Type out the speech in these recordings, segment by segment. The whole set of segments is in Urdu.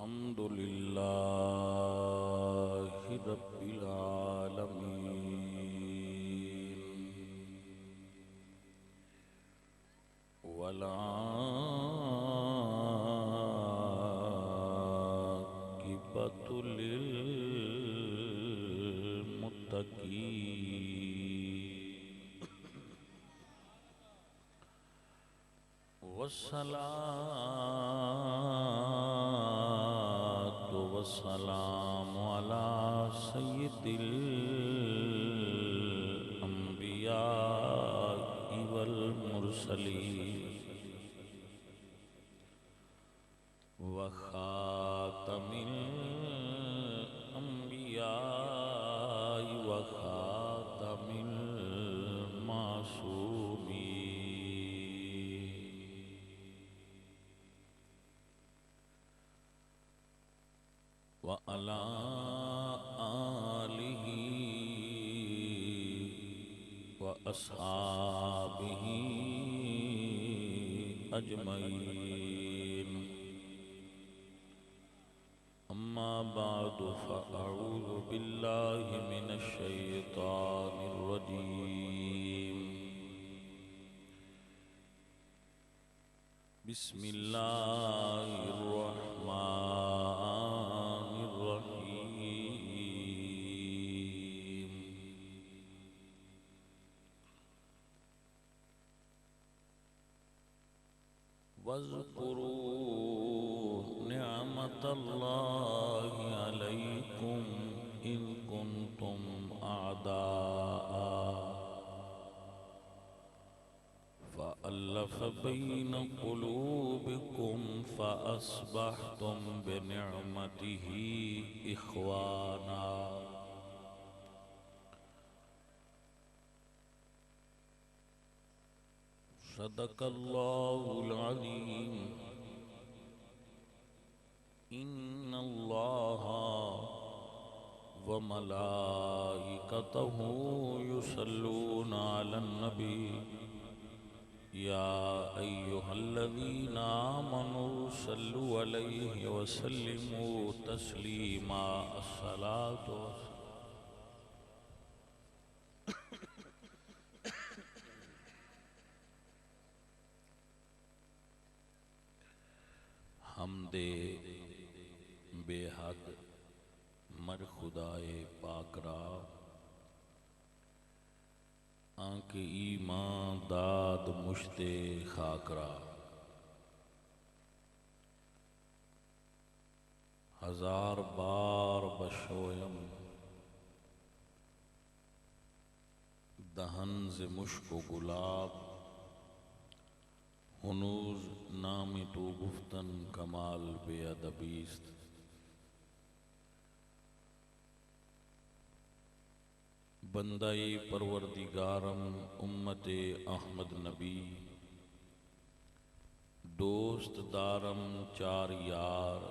الحمد لله رب العالمين والعاقبة للمتقين والصلاة والسلام على سيد الأنبياء والمرسلين وخاتم الأنبياء وخاتم المعصومين وعلى آله وأصحابه أجمعين أما بعد فأعوذ بالله من الشيطان الرجيم بسم الله الرحمن الرحيم واذكروا نعمة الله عليكم إذ كنتم أعداء فألف بين قلوبكم فأصبحتم بنعمته إخوانا صدق الله العظيم إن الله وملائكته يصلون على النبي يا أيها الذين آمنوا صلوا عليه وسلموا تسليما الصلاة حمد بے حد مر خدائے پاک را آنکھ ایمان داد مشت خاک را ہزار بار بشویم دہن ز مشک و گلاب ہنوز نام تو گفتن کمال بے ادبیست بندہ پروردگارم امت احمد نبی دوست دارم چار یار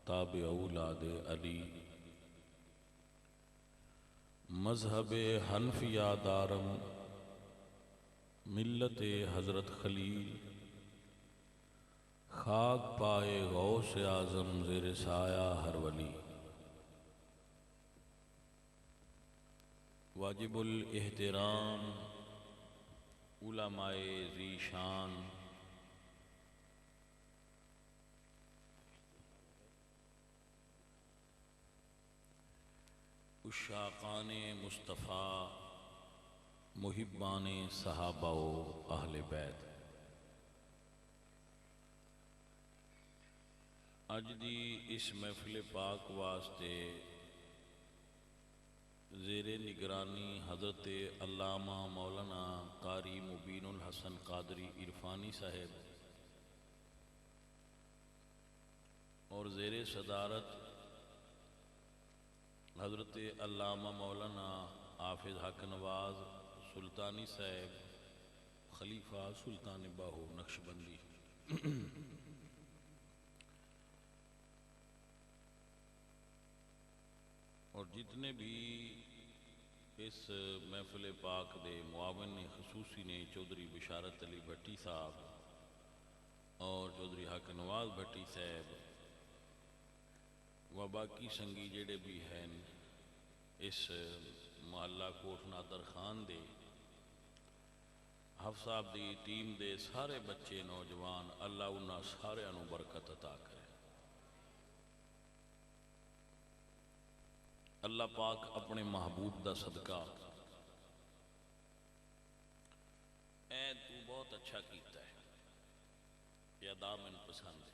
تابع اولاد علی مذہب حنفیہ دارم ملت حضرت خلیل خاک پائے غوث اعظم زیر سایہ ہر ولی واجب الاحترام علماء ذی شان عشاقان مصطفیٰ محبان صحابہ و اہل بیت اج دی اس محفل پاک واسطے زیر نگرانی حضرت علامہ مولانا قاری مبین الحسن قادری عرفانی صاحب اور زیر صدارت حضرت علامہ مولانا حافظ حق نواز سلطانی صاحب خلیفہ سلطان باہو نقشبندی اور جتنے بھی اس محفل پاک دے معاون خصوصی نے چودھری بشارت علی بھٹی صاحب اور چودھری حق نواز بھٹی صاحب و باقی سنگی جڑے بھی ہیں اس محلہ کوٹ نادر خان دے حفظ صاحب دی ٹیم دے سارے بچے نوجوان، اللہ انہاں سارے انہوں برکت عطا کرے۔ اللہ پاک اپنے محبوب دا صدقہ اے تو بہت اچھا کیتا ہے، یہ ادا میں پسند ہے۔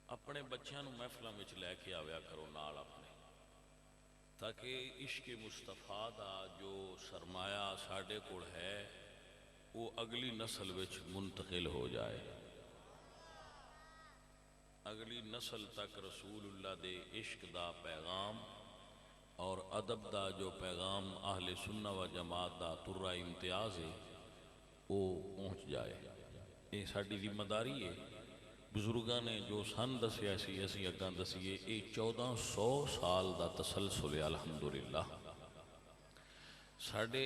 اپنے بچیاں نو محفلاں وچ لے کے آویا کرو نال اپنے، تاکہ عشق مصطفیٰ دا جو سرمایہ ساڈے کول ہے وہ اگلی نسل وچ منتقل ہو جائے، اگلی نسل تک رسول اللہ دے عشق دا پیغام اور ادب دا جو پیغام اہل سنہ و جماعت دا ترہ امتیاز ہے وہ پہنچ جائے۔ یہ ساڈی ذمہ داری ہے۔ بزرگاں نے جو سن دسیا سی اسی اگاں دسیے، یہ 1400 سال دا تسلسل ہے الحمدللہ۔ ساڈے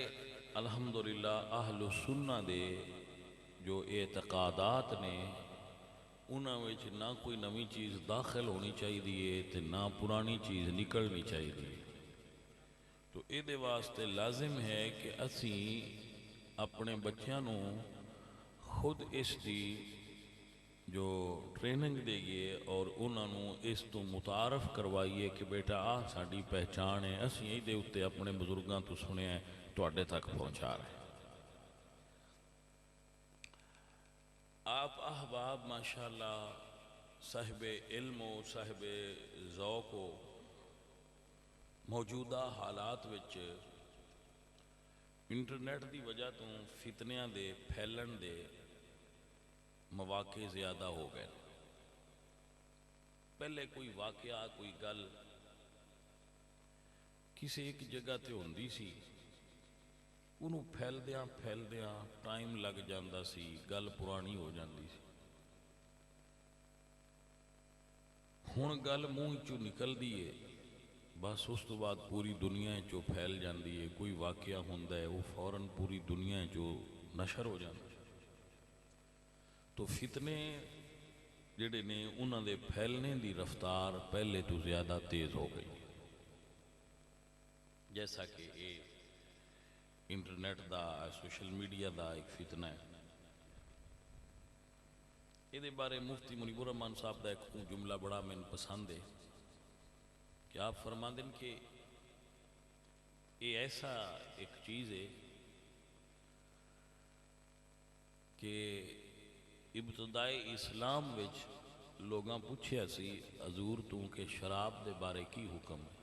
الحمدللہ اہل سنہ دے جو اعتقادات نے انہاں وچ نہ کوئی نویں چیز داخل ہونی چاہیے تے نہ پرانی چیز نکلنی چاہیے۔ تو اے دے واسطے لازم ہے کہ اسی اپنے بچیاں نو خود اس دی جو ٹریننگ دئیے اور انہاں نو اس تو متعارف کروائیے کہ بیٹا آہ ساڈی پہچان ہے، اسی ہی دے اتے اپنے بزرگاں تو سنے ہیں تواڈے تک پہنچا رہے ہیں۔ آپ احباب ماشاءاللہ صاحب علم و صاحب ذوق و موجودہ حالات وچ انٹرنیٹ دی وجہ تو فتنیاں دے پھیلن دے مواقع زیادہ ہو گئے۔ پہلے کوئی واقعہ کوئی گل کسی ایک جگہ تے ہوندی سی، انہوں پھیل دیاں ٹائم لگ جاندہ سی، گل پرانی ہو جاندی سی۔ ہن گل منہ چوں نکل دیئے بس اس تو بعد پوری دنیا چو پھیل جاندی ہے، کوئی واقعہ ہوندہ ہے وہ فوراً پوری دنیا چو نشر ہو جاندہ ہے۔ تو فتنے جڑے نے انہاں دے پھیلنے دی رفتار پہلے تو زیادہ تیز ہو گئی، جیسا کہ یہ انٹرنیٹ دا سوشل میڈیا دا ایک فتنہ ہے۔ یہ دے بارے مفتی منیب الرحمان صاحب دا ایک جملہ بڑا میں پسند ہے کہ آپ فرماندیں کہ یہ ایسا ایک چیز ہے کہ ابتدائی اسلام وچ لوگاں پوچھیا سی حضور تو کہ شراب دے بارے کی حکم ہے،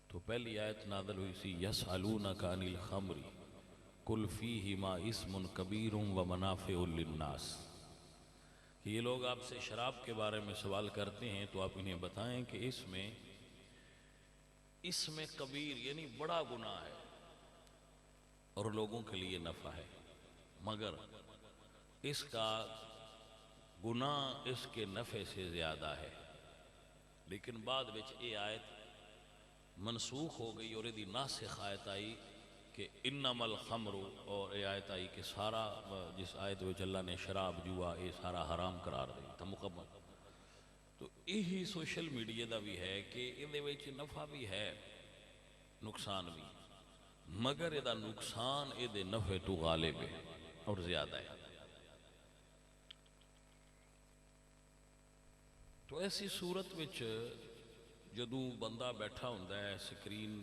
تو پہلی آیت نازل ہوئی سی یسألونک عن الخمر قل فیہما اسم کبیر و منافع للناس، کہ یہ لوگ آپ سے شراب کے بارے میں سوال کرتے ہیں تو آپ انہیں بتائیں کہ اس میں کبیر یعنی بڑا گناہ ہے اور لوگوں کے لیے نفع ہے، مگر اس کا گناہ اس کے نفع سے زیادہ ہے۔ لیکن بعد وچ یہ آیت منسوخ ہو گئی اور یہ ناسخ آیت آئی کہ انما الخمر، اور یہ آیت آئی کہ سارا جس آیت وچ اللہ نے شراب جوا یہ سارا حرام قرار دی تھا مکمل۔ تو یہی سوشل میڈیا دا بھی ہے کہ یہ وچ نفع بھی ہے نقصان بھی، مگر یہ نقصان یہ نفع تو غالب ہے اور زیادہ ہے۔ تو ایسی صورت وچ جدوں بندہ بیٹھا ہوندہ ہے سکرین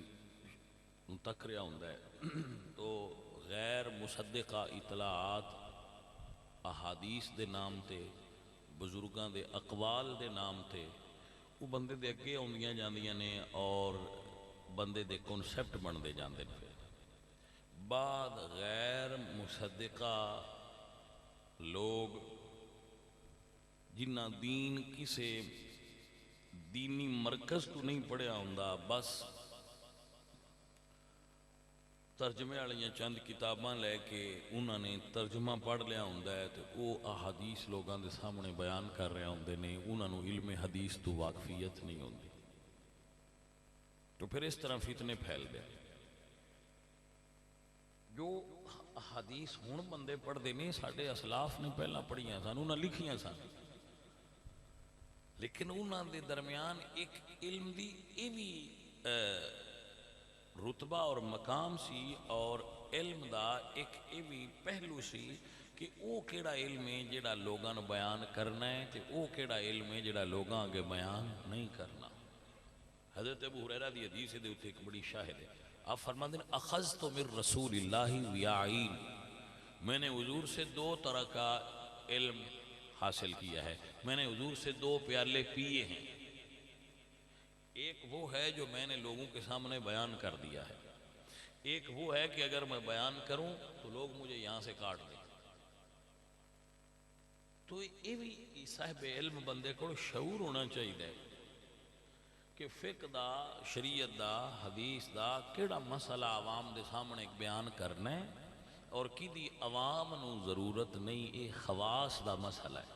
تک رہا ہوندہ ہے تو غیر مصدقہ اطلاعات احادیث دے نام تے بزرگاں دے اقوال دے نام تے وہ بندے دے اگے ہوندیاں جاندیاں نے اور بندے دے کنسپٹ بندے جاندے نے۔ بعد غیر مصدقہ لوگ جنہ دین کسے دینی مرکز تو نہیں پڑھیا ہوندہ، بس ترجمے والیاں چند کتاباں لے کے انہوں نے ترجمہ پڑھ لیا ہوندہ ہے تو وہ احادیث لوگاں دے سامنے بیان کر رہے ہوندے نے، انہوں نے علم حدیث تو واقفیت نہیں ہوندی، تو پھر اس طرح فتنے پھیل دے۔ جو احادیث ہون بندے پڑھ دے نہیں، ساڑھے اسلاف نے پہلا پڑھیاں سن، انہوں نے لکھیاں سن، لیکن انہاں دے درمیان ایک علم دی یہ بھی رتبہ اور مقام سی، اور علم دا ایک یہ بھی پہلو سی کہ او کیڑا علم ہے جڑا لوگاں نو بیان کرنا ہے تے او کیڑا علم ہے جڑا لوگاں اگے بیان نہیں کرنا۔ حضرت ابو ہریرہ دی حدیث دے اوتے ایک بڑی شاہد ہے، آپ فرماتے ہیں اخذت من رسول اللہ ویعین، میں نے حضور سے 2 طرح کا علم حاصل کیا ہے، میں نے حضور سے 2 پیالے پیے ہیں۔ ایک وہ ہے جو میں نے لوگوں کے سامنے بیان کر دیا ہے، ایک وہ ہے کہ اگر میں بیان کروں تو لوگ مجھے یہاں سے کاٹ دیں۔ تو یہ بھی صاحب علم بندے کو شعور ہونا چاہیے کہ فقہ دا، شریعت دا، حدیث دا کیڑا مسئلہ عوام دے سامنے بیان کرنا ہے اور کی دی عوام نو ضرورت نہیں، یہ خواص دا مسئلہ ہے۔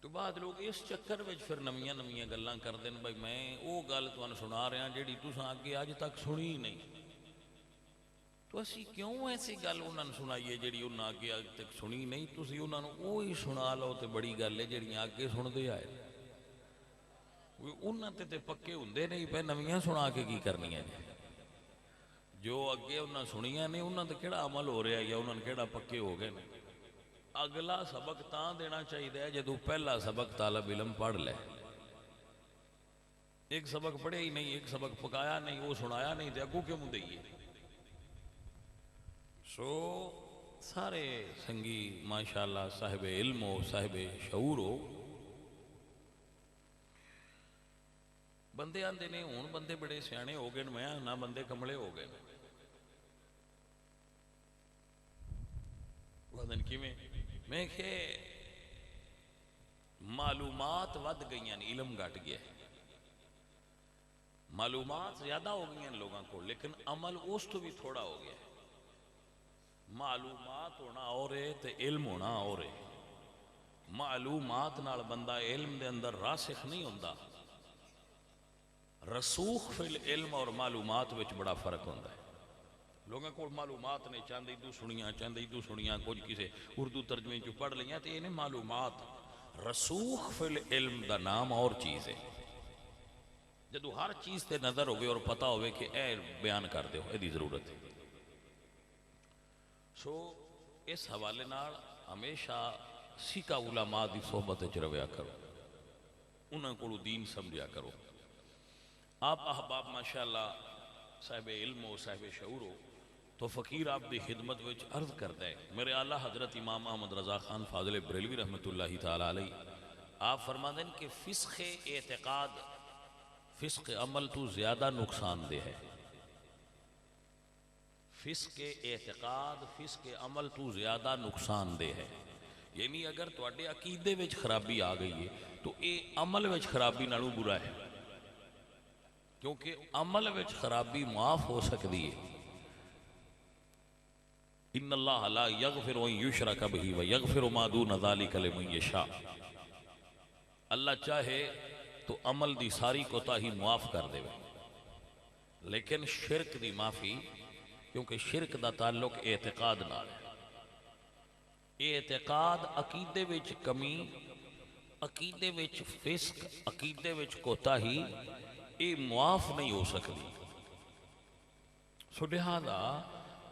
تو بعد لوگ اس چکر میں پھر نمیاں نمیاں گلاں کر دیں، بھائی میں وہ گل تمہیں سنا رہا جیڑی تساں اگے اج تک سنی ہی نہیں، تو اسی کیوں ایسی گل انہوں نے سنائیے جیڑی انہوں نے اگے تک سنی نہیں، تسی انہوں نے وہی سنا لو تے بڑی گل ہے جیڑیاں اگے سن دے آئے، انہوں نے تے پکے ہوندے نہیں پہ نمیاں سنا کے کی کرنی ہے، جو اگے انہوں نے سنیاں نہیں انہوں نے کیڑا عمل ہو رہا ہے یا انہوں نے کیڑا پکے ہو گئے نہیں۔ اگلا سبق تاں دینا چاہیے جدو پہلا سبق طالب علم پڑھ لے، ایک سبق پڑھے ہی نہیں، ایک سبق پکایا نہیں، وہ سنایا نہیں تے اگوں کیوں دئیے۔ سو سارے سنگی ماشاءاللہ صاحب علم ہو، صاحب شعور ہو، بندے آندے نے ہون بندے بڑے سیانے ہو گئے، میں نہ بندے کملے ہو گئے، وزن کی میں کہ معلومات ود گئی ہیں، علم گھٹ گیا ہے، معلومات زیادہ ہو گئی ہیں لوگوں کو، لیکن عمل اس تو بھی تھوڑا ہو گیا ہے۔ معلومات ہونا اور ہے تے علم ہونا اور ہے، معلومات نال بندہ علم دے اندر راسخ نہیں ہوندہ، رسوخ فی العلم اور معلومات وچ بڑا فرق ہوندہ ہے۔ لوگوں کو معلومات نے چاندی دو سنیاں کچھ کسے اردو ترجمے جو پڑھ لیاں تے انہیں معلومات، رسوخ فی العلم دا نام اور چیز ہے، جدو ہر چیز تے نظر ہوئے اور پتہ ہوئے کہ اے بیان کر دے ہو، اے دی ضرورت ہے۔ سو اس حوالے نال ہمیشہ سکا علماء دی صحبت وچ رویا کرو، انہاں کو دین سمجھیا کرو۔ آپ احباب ماشاءاللہ صاحب علم ہو، صاحب شعور ہو، تو فقیر آپ دی خدمت وچ عرض کرتا ہے، میرے اعلیٰ حضرت امام احمد رضا خان فاضل بریلوی رحمۃ اللہ تعالی علیہ، آپ فرماتے ہیں کہ فسق اعتقاد فسق عمل تو زیادہ نقصان دہ ہے، فسق اعتقاد فسق عمل تو زیادہ نقصان دہ ہے، یعنی اگر تواڈے عقیدے وچ خرابی آ گئی ہے تو اے عمل وچ خرابی نالوں برا ہے، کیونکہ عمل وچ خرابی معاف ہو سکتی ہے۔ ان اللہ لا یغفر ان یشرک بہ ویغفر ما دون ذلک لمن یشاء، اللہ چاہے تو عمل دی ساری کوتاہی معاف کر دے، لیکن شرک دی معافی، کیونکہ شرک دا تعلق اعتقاد نال ہے، اعتقاد عقیدے وچ کمی، عقیدے وچ فسق، عقیدے وچ کوتاہی، یہ معاف نہیں ہو سکتی۔ سو لہذا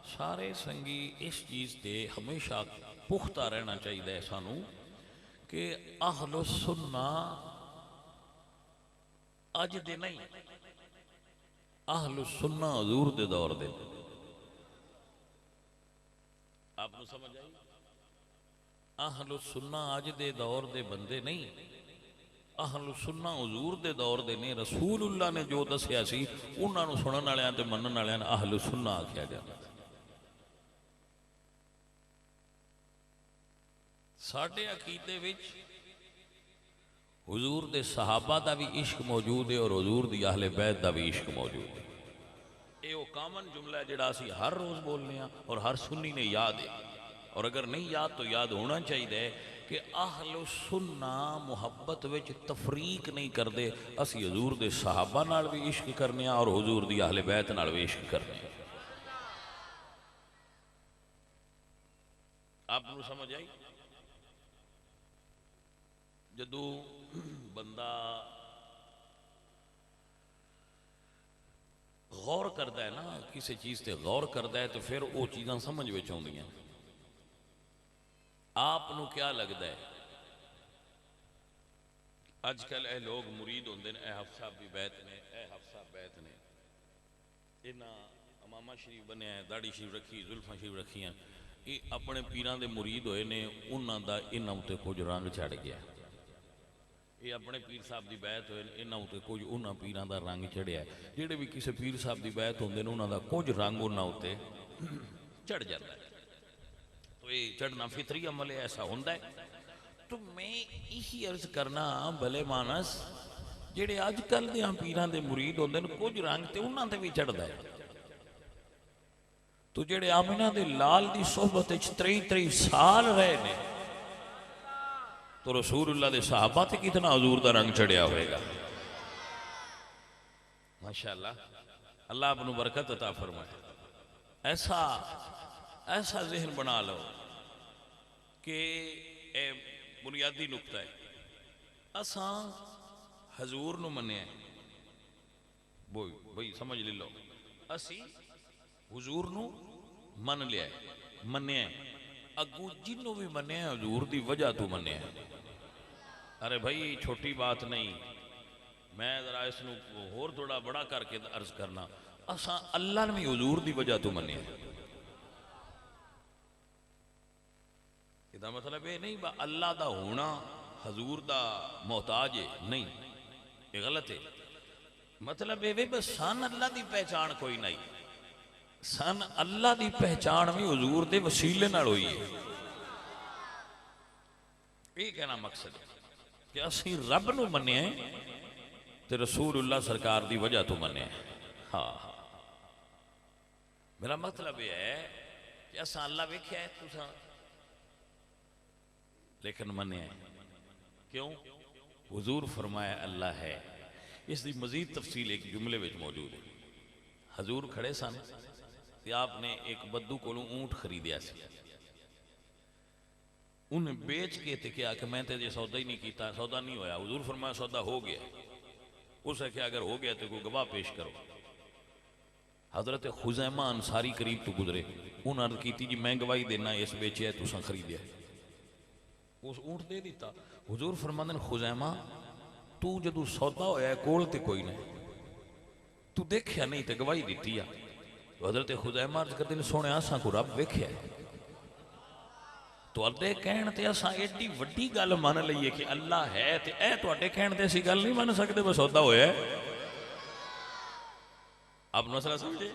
سارے سنگی اس چیز تے ہمیشہ پختہ رہنا چاہیے سانو کہ اہل السنہ اج دے نہیں، اہل السنہ حضور دے دور دے، آپ نے سمجھ آئی؟ اہل السنہ اج دے دور دے بندے نہیں، اہل السنہ حضور دے دور دے نے، رسول اللہ نے جو دسیا سی انہاں نو سنن والےاں تے منن والےاں اہل السنہ آکھیا جاتا۔ ساڈے عقیدے وچ حضور دے صحابہ دا بھی عشق موجود ہے اور حضور دی اہل بیت دا بھی عشق موجود ہے، یہ وہ کامن جملہ ہے جڑا اسی ہر روز بولنے ہیں اور ہر سنی نے یاد ہے، اور اگر نہیں یاد تو یاد ہونا چاہیے کہ اہل السنہ محبت وچ تفریق نہیں کردے، اسی حضور دے صحابہ نال بھی عشق کرنے اور حضور دی اہل بیت نال بھی عشق کرنے۔ آپ کو سمجھ آئی؟ جدو بندہ غور کرتا ہے نا کسی چیز تے غور کرتا ہے تو پھر وہ چیزاں سمجھ وچ آؤندیاں. آپ نو کیا لگتا ہے اج کل اے لوگ مرید ہوندے نے، اے حافظ صاحب دی بیعت نے، اے حافظ صاحب بیعت نے، انہاں امامہ شریف بنیا ہے، داڑھی شریف رکھی، زلفاں شریف رکھی ہیں، یہ اپنے پیران دے مرید ہوئے نے، انہاں دا انہاں تے کچھ رنگ چڑھ گیا. یہ اپنے پیر صاحب دی بیعت ہوئے انہاں تے کچھ انہاں پیران دا رنگ چڑھیا ہے. جڑے بھی کسی پیر صاحب دی بیعت ہوندے نے انہاں دا کچھ رنگ انہاں تے چڑھ جاتا ہے. تو یہ چڑھنا فطری عمل ہے، ایسا ہوندہ ہے. تو میں یہی عرض کرنا بھلے مانس جڑے اج کل دے پیران دے مرید ہوندے نے کچھ رنگ تے انہاں تے بھی چڑھدا ہے. تو جڑے آمنہ دے لال دی صحبت 23 سال رہے نے تو رسول اللہ دے صحابہ تے کتنا حضور دا رنگ چڑھیا ہوئے گا. ماشاءاللہ اللہ اپنو برکت عطا فرمائے. ایسا ذہن بنا لو کہ اے بنیادی نقطہ ہے. اساں حضور نو منیا ہے، بھئی سمجھ لے لو، اسی حضور نو من لیا ہے، منیا ہے، اگو جنوں بھی منیا ہے حضور دی وجہ تو منیا ہے. ارے بھائی چھوٹی بات نہیں، میں ذرا اس نو اور تھوڑا بڑا کر کے عرض کرنا، اساں اللہ نے بھی حضور دی وجہ تو منیا ہے. یہ مطلب یہ نہیں اللہ دا ہونا حضور دا محتاج ہے، نہیں، یہ غلط ہے. مطلب یہ بس سن اللہ دی پہچان کوئی نہیں، سن اللہ دی پہچان بھی حضور دے وسیلے نال ہوئی ہے. یہ کہنا مقصد ہے کہ اسی رب نو منیا ہے تے رسول اللہ سرکار دی وجہ تو منیا ہے. ہاں میرا مطلب یہ ہے کہ اساں اللہ ویکھیا ہے تساں لیکن منیا ہے. کیوں؟ حضور فرمایا اللہ ہے. اس دی مزید تفصیل ایک جملے میں موجود ہے. حضور کھڑے سن کہ آپ نے ایک بدو کو اونٹ خریدیا سی، انہیں بیچ کے تے کیا کہ میں تے سودا ہی نہیں کیتا، سودا نہیں ہویا. حضور فرمایا سودا ہو گیا. اس نے کہا اگر ہو گیا تو کوئی گواہ پیش کرو. حضرت خزیمہ انصاری قریب تو گزرے، انہوں نے کیتی جی میں گواہی دینا اس بیچے ہے تساں خریدیا ہے. اس اونٹ دے دیتا. حضور فرماندن خزیمہ تو جدو سودا ہویا ہے کول تے کوئی نہیں، تو دیکھیا نہیں تے گواہی دیتی ہے. تو حضرت خزیمہ عرض کرتے ہیں سونے آساں کو رب ویکھیا ہے. تو اردے کہن تے اساں ایڈی وڈی گل مان لئیے کہ اللہ ہے تے اے تو اڈے کہن تے اسی گل نہیں مان سکتے بس سودا ہویا ہے. آپ مسئلہ سمجھے؟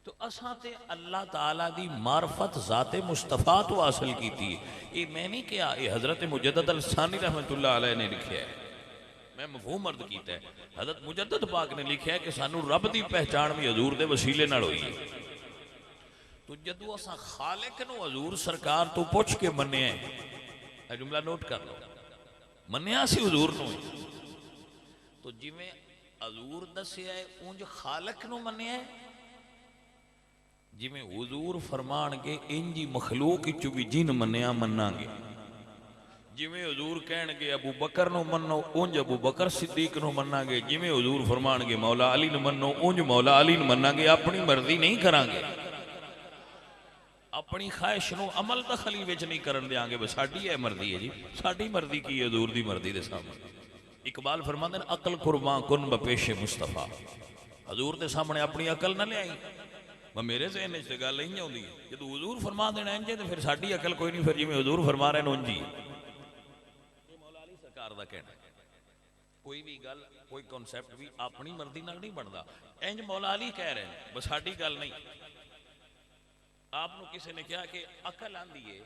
تو اساں تے اللہ تعالیٰ دی معرفت ذات مصطفیٰ تو حاصل کی تھی. یہ میں نہیں کہا، یہ حضرت مجدد الثانی رحمت اللہ علیہ نے لکھیا ہے، میں مفہوم عرض کیتا ہے. حضرت مجدد پاک نے لکھیا ہے کہ سانو رب دی پہچان بھی حضور دے وسیلے نال ہوئی ہے. تو جدو اساں خالق نو حضور سرکار تو پوچھ کے منیا ہے، اے جملہ نوٹ کر لو، منیا سی حضور نو. تو جی میں حضور دسیا ہے اونج خالق نو منیا ہے، جی میں حضور فرمان کے انجی مخلوق چو بھی جن منیا مننا گے. جی میں حضور کہن گے ابو بکر نو منو اونج ابو بکر صدیق نو مننا گے. جی میں حضور فرمان گے مولا علی نو منو اونج مولا علی نو مننا گے. اپنی مرضی نہیں کران گے، اپنی خواہش نو عمل دخلی وچ نہیں کرن دیاں گے. بس ساڈی ہے مرضی ہے جی، ساڈی مرضی کی ہے حضور دی مرضی دے سامنے. اقبال فرماندے ہیں عقل قربان کن بپیش مصطفیٰ. حضور دے سامنے اپنی عقل نہ لے آئی. میں میرے ذہن وچ تے گل نہیں آوندی جدوں حضور فرما دینا انجے تے پھر ساڈی عقل کوئی نہیں، پھر جویں حضور فرما رہے ہیں انجی. یہ مولا علی سرکار دا کہنا ہے. کوئی بھی گل کوئی کنسیپٹ بھی اپنی مرضی نال نہیں بندا. انج مولا علی کہہ رہے ہیں بس ساڈی گل نہیں. آپ نو کسی نے کہا کہ عقل آندی ہے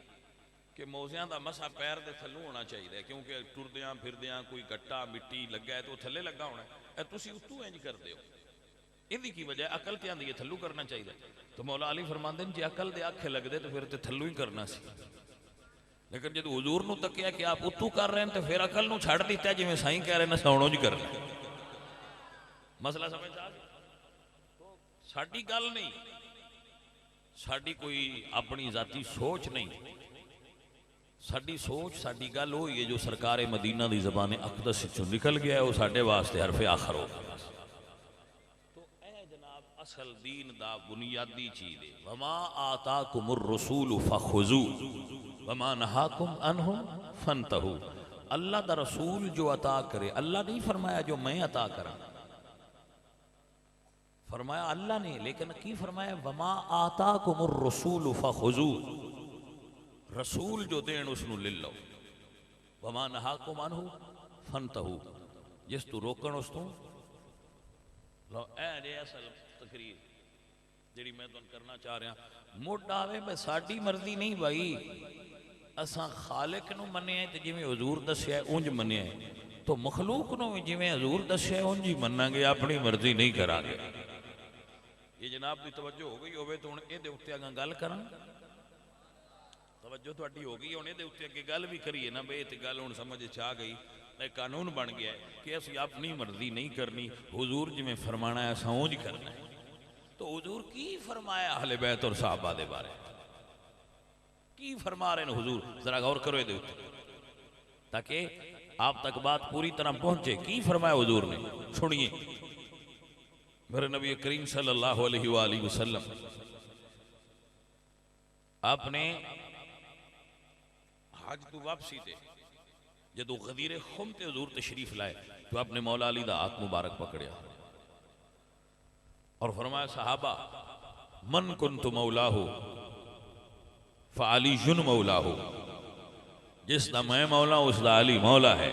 کہ موزیاں دا مسا پیر دے تھلوں ہونا چاہیے کیونکہ ٹردیاں پھردیاں کوئی گٹا مٹی لگا ہے تو تھلے لگا ہونا ہے. تسی اتو انج کر دیو، یہ کی وجہ عقل تے آندی ہے تھلو کرنا چاہیے. تو مولا علی فرماندے ہیں جی عقل دے آکھے لگ دے تو پھر تے تھلو ہی کرنا سی. لیکن جب حضور نو تکیا کہ آپ اتو کر رہے ہیں تو پھر عقل نو چھڑ دیتا ہے جی میں سائیں کہہ رہے ہیں سونو جی کرنا. مسئلہ سمجھ آ گیا؟ تو ساڈی گل نہیں، ساڈی کوئی اپنی ذاتی سوچ نہیں، ساڈی سوچ ساڈی گل ہوئی ہے جو سرکار مدینہ دی زبان اقدس چوں نکل گیا ہے وہ ساڈے واسطے حرف آخر ہو گیا. تو اے جناب اصل دین دا بنیادی چیز ہے وما آتاکم الرسول فخذوہ وما نہاکم عنہ فانتہوا. اللہ دا رسول جو عطا کرے، اللہ نہیں فرمایا جو میں عطا کراں، فرمایا اللہ نے، لیکن کی فرمایا وما آتاکم الرسول فخذوہ، رسول جو دین اس نو لے لو، وما نہاکم عنہ فانتہوا، جس تو روکن اس تو لو. اے جے اصل تقریر جڑی میں تن کرنا چاہ رہا مڈ آوے میں ساڈی مرضی نہیں بھائی، اساں خالق نو منیا ہے تے جویں حضور دسیا ہے اونج منیا ہے، تو مخلوق نو جویں حضور دسیا ہے اونج ہی مناں گے، اپنی مرضی نہیں کراں گے. یہ جناب دی توجہ ہو گئی ہوے تو ہن اے دے اوتے اگاں گل کراں، توجہ تہاڈی ہو گئی ہن اے دے اوتے اگے گل بھی کریے نا بے تے گل ہن سمجھ چ آ گئی. ایک قانون بن گیا ہے کہ اسی اپنی مرضی نہیں کرنی، حضور جویں فرمانا ہے اساں اونج کرنا ہے. تو حضور کی فرمایا اہل بیت اور صحابہ دے بارے، کی فرما رہے ہیں حضور، ذرا غور کرو دے تاکہ آپ تک بات پوری طرح پہنچے. کی فرمایا حضور نے سنیے. میرے نبی کریم صلی اللہ علیہ وآلہ وسلم آپ نے حج تو واپسی تے جدو غدیر خم تے حضور تشریف لائے تو آپ نے مولا علی دا ہاتھ مبارک پکڑیا اور فرمایا صحابہ من کنت مولاہ فعلی جن مولاہ، جس دا میں مولا اس دا علی مولا ہے.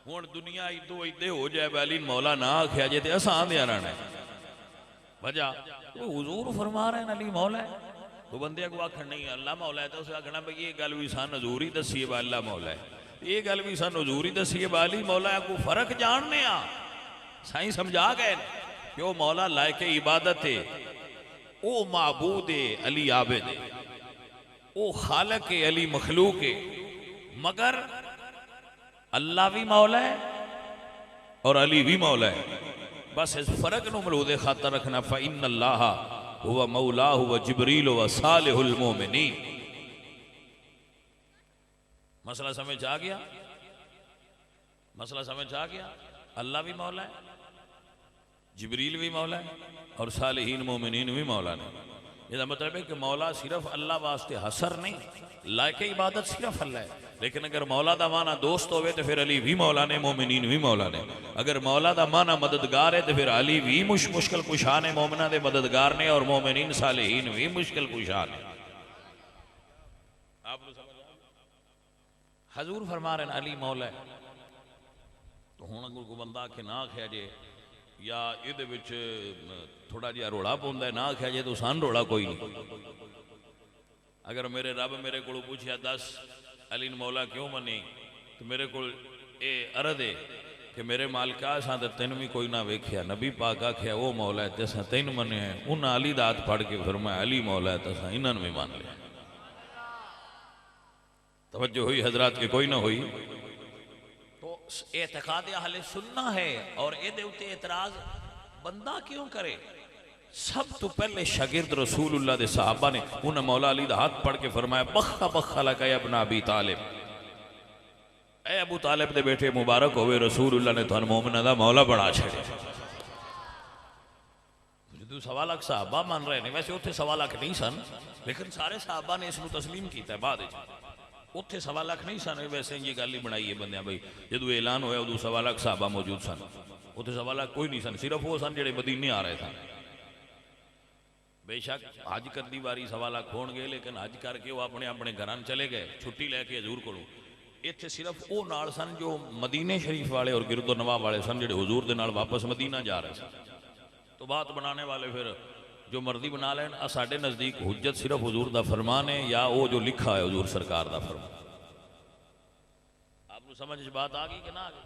ہون دنیا ہی دو ایدے ہو جائے بے علی مولا نہ آکھیا جے تے اساں دیا رہنا ہے وجہ تو حضور فرما رہے ہیں علی مولا ہے. تو بندے کو آکھن نہیں اللہ مولا ہے تو اسے آکھنا بھئی یہ گل بھی سان حضور ہی دسیے با اللہ مولا ہے، یہ گل بھی سان حضور ہی دسیے با علی مولا ہے. کو فرق جاننے آ سائیں سمجھا گئے کہ وہ مولا لائق عبادت ہے، او معبود علی عابد ہے، او خالق علی مخلوق ہے، مگر اللہ بھی مولا ہے اور علی بھی مولا ہے. بس اس فرق نو ملود خاطر رکھنا فَإِنَّ اللَّهَ هُوَ مَوْلَاهُ وَجِبْرِيلُ وَصَالِحُ الْمُؤْمِنِينَ. مسئلہ سمجھ آ گیا؟ مسئلہ سمجھ آ گیا؟ اللہ بھی مولا ہے، جبریل بھی مولا ہے اور صالحین مومنین بھی مولا نے. یہ مطلب ہے کہ مولا صرف اللہ واسطے حسر نہیں، لائق عبادت صرف اللہ ہے. لیکن اگر مولا دا معنی دوست ہوئے تو پھر علی بھی مولا نے، مومنین بھی مولا نے. اگر مولا دا معنی مددگار ہے تو پھر علی بھی مشکل کشا نے، مومنہ دے مددگار نے، اور مومنین صالحین بھی مشکل کشا نے. آپ لوگ سمجھ آئے؟ حضور فرما رہے ہیں علی مولا ہے. تو ہون اگر کو بندہ کہ نہ کھیا جے یا یہ وچ تھوڑا جہا روڑا پوندا ہے نہ کھیا جے تو سان روڑا کوئی نہیں. اگر میرے رب میرے کو پوچھیا دس علی مولا کیوں منی تو میرے کو اے عرض ہے کہ میرے مالکہ ساں تے تین بھی کوئی نہ ویکھیا، نبی پاک آکھیا وہ مولا ہے تے ساں تین منے ہیں، انہاں علی دا ہاتھ پھڑ کے فرمایا علی مولا ہے تے ساں انہاں بھی مان لیا. توجہ ہوئی حضرات کے کوئی نہ ہوئی؟ تو اعتقاد اہل سنہ ہے اور اے دے اتے اعتراض بندہ کیوں کرے؟ سب تو پہلے شاگرد رسول اللہ دے صحابہ نے انہاں مولا علی دا ہاتھ پڑھ کے فرمایا بخا بخا لکا اے ابن ابی طالب، اے ابو طالب دے بیٹے مبارک ہوئے، رسول اللہ نے تو مومنہ دا مولا بنا چھڑے. تو سوا لاکھ صحابہ مان رہے ہیں، ویسے اتھے سوا لاکھ نہیں سن لیکن سارے صحابہ نے اس کو تسلیم کیتا ہے. بعد اتھے سوا لاکھ نہیں سن، ویسے یہ گل ہی بنائی ہے بندیاں بھئی جدو اعلان ہویا ادو سوا لاکھ صحابہ موجود سن. اتھے سوا لاکھ کوئی نہیں سن، صرف وہ سن جڑے مدینے آ رہے تھے. بے شک حج کرنی باری سوا لاکھ ہون گے لیکن حج کر کے وہ اپنے اپنے گھران چلے گئے چھٹی لے کے حضور کو. اتھے صرف وہ نال سن جو مدینے شریف والے اور گرد و نواح والے سن جڑے حضور دے نال واپس مدینہ جا رہے سن. تو بات بنانے والے پھر جو مرضی بنا لین. ساڈے نزدیک حجت صرف حضور دا فرمان ہے یا وہ جو لکھا ہے حضور سرکار دا فرمان. آپ کو سمجھ بات آ گئی کہ نہ آ گئی؟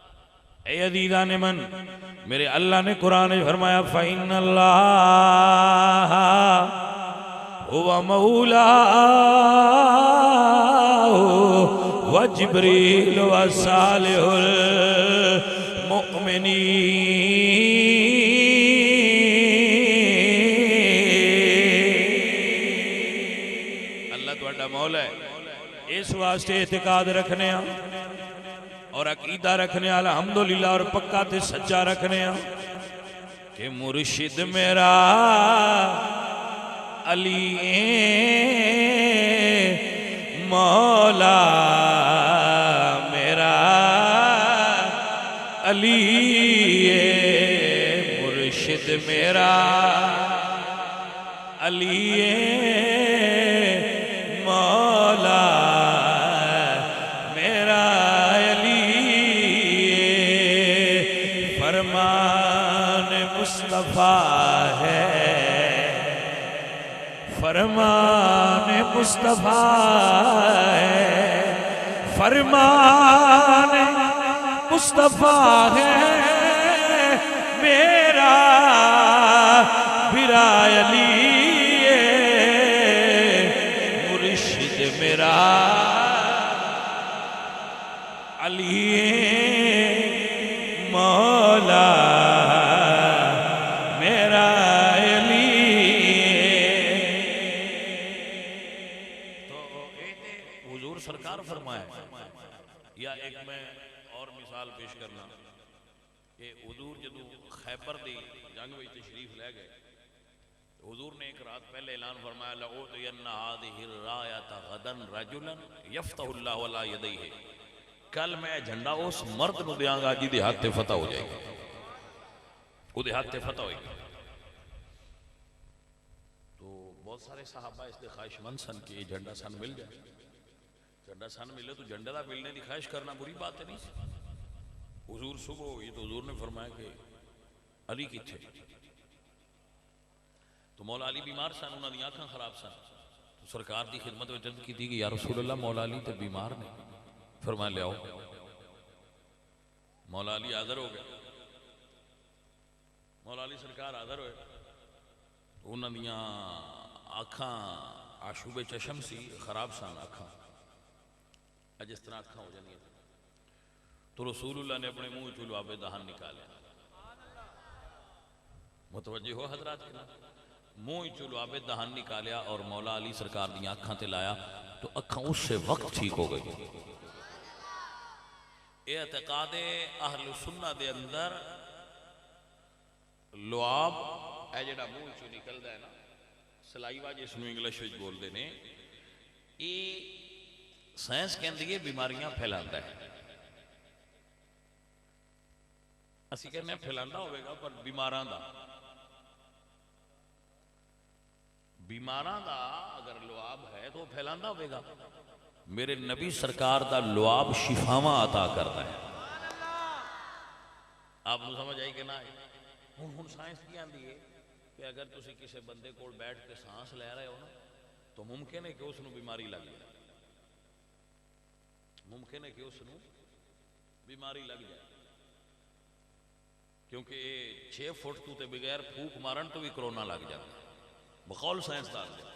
اے عزیزان من، میرے اللہ نے قرآن فرمایا فَإِنَّ اللَّهَ هُوَ مَوْلَاهُ وَجِبْرِيلُ وَصَالِحُ الْمُؤْمِنِينَ. اللہ تہاڈا مولا ہے. اس واسطے اعتقاد رکھنے ہاں اور عقیدہ رکھنے ہاں الحمدللہ اور پکا تے سچا رکھنے ہاں کہ مرشد میرا علی مولا میرا علی مرشد میرا علی مولا میرا علی فرمان مصطفیٰ ہے فرمان مصطفیٰ ہے فرمان مصطفیٰ ہے میرا برا علی مرشد میرا علی مولا میرا علی تو حضور سرکار فرمایا یا ایک میں اور مثال پیش کرنا کہ حضور جدو خیبر دی جنگ میں تشریف لے گئے حضور نے ایک رات پہلے اعلان فرمایا لَأُعْطِيَنَّ هَذِهِ الرَّايَةَ غَدًا رَجُلًا يَفْتَحُ اللَّهُ عَلَى يَدَيْهِ کل میں جھنڈا اس مرد نو دیاں گا جی دے ہاتھ تے فتح ہو جائے گی وہ دے ہاتھ تے فتح ہوئے گی تو بہت سارے صحابہ اس دے خواہش مند سن کہ یہ جھنڈا سن مل جائے جھنڈا سن ملے تو جھنڈے دا ملنے دی خواہش کرنا بری بات ہے نہیں حضور صبح ہوئی تو حضور نے فرمایا کہ علی کتھے تو مولا علی بیمار سن انہوں نے آنکھاں خراب سن تو سرکار دی خدمت میں جلد کی تھی کہ یا رسول اللہ مولا علی تے بیمار نے فرمایا لے آؤ مولا علی حاضر ہو گئے مولا علی سرکار حاضر ہوئے انہوں نے آنکھاں آشوب چشم سی خراب سن آنکھاں جس طرح آنکھاں ہو جاندی ہیں تو رسول اللہ نے اپنے منہ چلو آبے دہن نکالے متوجہ ہو حضرات کے منہ چلو آبے دہن نکالیا اور مولا علی سرکار دی آنکھاں تے لایا تو آنکھاں اس سے وقت ٹھیک ہو گئی اعتقاد اہل سنہ دے اندر لعاب اے جڑا منہ چو نکلدا ہے نا سلائیوا جس نو انگلش وچ بول دے نے اے سائنس کہندی ہے بیماریاں پھیلاندا ہے اسی کہنے پھیلاندا ہوئے گا پر بیماراں دا اگر لعاب ہے تو پھیلاندا ہوئے گا میرے نبی سرکار دا لعاب شفاواں عطا کرتا ہے آپ کو سمجھ آئی کہ نہ آئی ہن سائنس کی آندی ہے کہ اگر تسی کسی بندے کو بیٹھ کے سانس لے رہے ہو نا تو ممکن ہے کہ اس نو بیماری لگ جائے ممکن ہے کہ اس نو بیماری لگ جائے کیونکہ 6 فٹ تو تے بغیر پھوک مارن تو بھی کرونا لگ جاتا بقول سائنسدان دے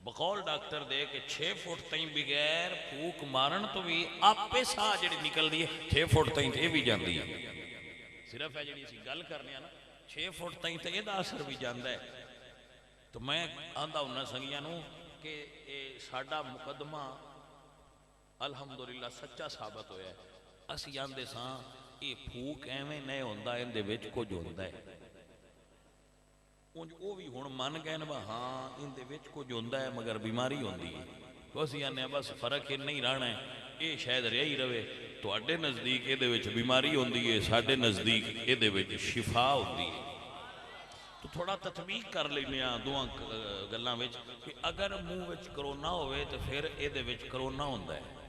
بقول ڈاکٹر دے کہ 6 فٹ تائیں بغیر پھوک مارن تو بھی آپے ساہ جڑی نکل دی ہے 6 فٹ تائیں تے بھی جاندی ہے صرف ہے جڑی اسی گل کرنے ہیں نا 6 فٹ تائیں تے یہ دا اثر بھی جاندہ ہے تو میں آندہ انہا سنگیاں نوں کہ ساڈا مقدمہ الحمدللہ سچا ثابت ہویا ہے اسی آندے ساں یہ پھوک ایویں نہیں ہوندہ ہے اندے وچ کچھ ہوندہ ہے وہ بھی ہون من گئے نا ہاں اندے وچ کچھ ہوندہ ہے مگر بیماری ہوندی ہے بس یعنی بس فرق نہیں رہنا ہے یہ شاید رہی رہے تو اڈے نزدیک یہ دے وچ بیماری ہوندی ہے ساڈے نزدیک یہ دے وچ شفا ہوندی ہے تو تھوڑا تطبیق کر لینے ہیں دوہاں گلاں وچ کہ اگر منہ وچ کرونا ہوئے تو پھر یہ دے وچ کرونا ہوندہ ہے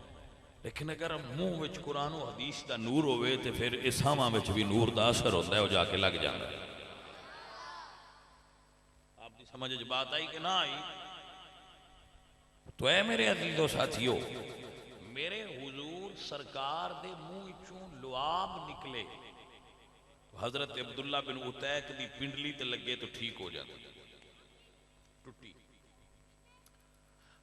لیکن اگر منہ وچ قرآن و حدیث دا نور ہوئے تو پھر اسامہ وچ بھی نور دا اثر ہوتا ہے وہ جا کے لگ جانا ہے آپ دی سمجھ بات آئی کہ نہ آئی تو اے میرے عزیز و ساتھیو میرے حضور سرکار دے منہ چوں لعاب نکلے حضرت عبداللہ بن عتیق دی پنڈلی تے لگے تو ٹھیک ہو جاتا ٹوٹی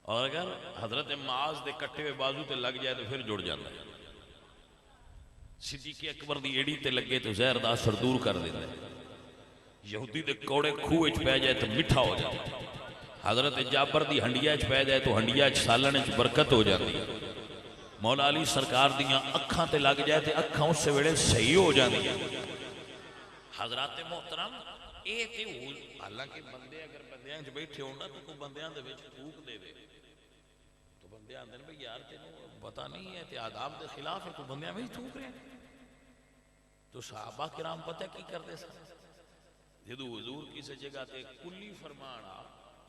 اور اگر حضرت معاذ دے کٹے ہوئے بازو تے لگ جائے تو پھر جڑ جاتا ہے صدیق اکبر دی ایڑی تے لگے تو زہر دا اثر دور کر دیتا ہے یہودی دے کوڑے کھوئے پہ جائے تو مٹھا ہو جاتا ہے حضرت جابر دی ہنڈیا چ پی جائے تو ہنڈیا چ سالن چ برکت ہو جاتی ہے. مولا علی سرکار دیاں اکھاں تے لگ جائے تے اکھاں اس سے ویلے صحیح ہو جاتی ہیں. حضرات محترم اے تے حالانکہ بندے اگر بندیاں چ بیٹھے ہونا تو کوئی بندیاں دے وچ تھوک دے تو بندے آندے نے بھئی یار تینوں پتہ نہیں ہے تے آداب دے خلاف ہے تو بندیاں وچ تھوک رہے ہیں. تو صحابہ کرام پتہ کی کرتے سن جدو حضور کسی جگہ تے کلی فرمانا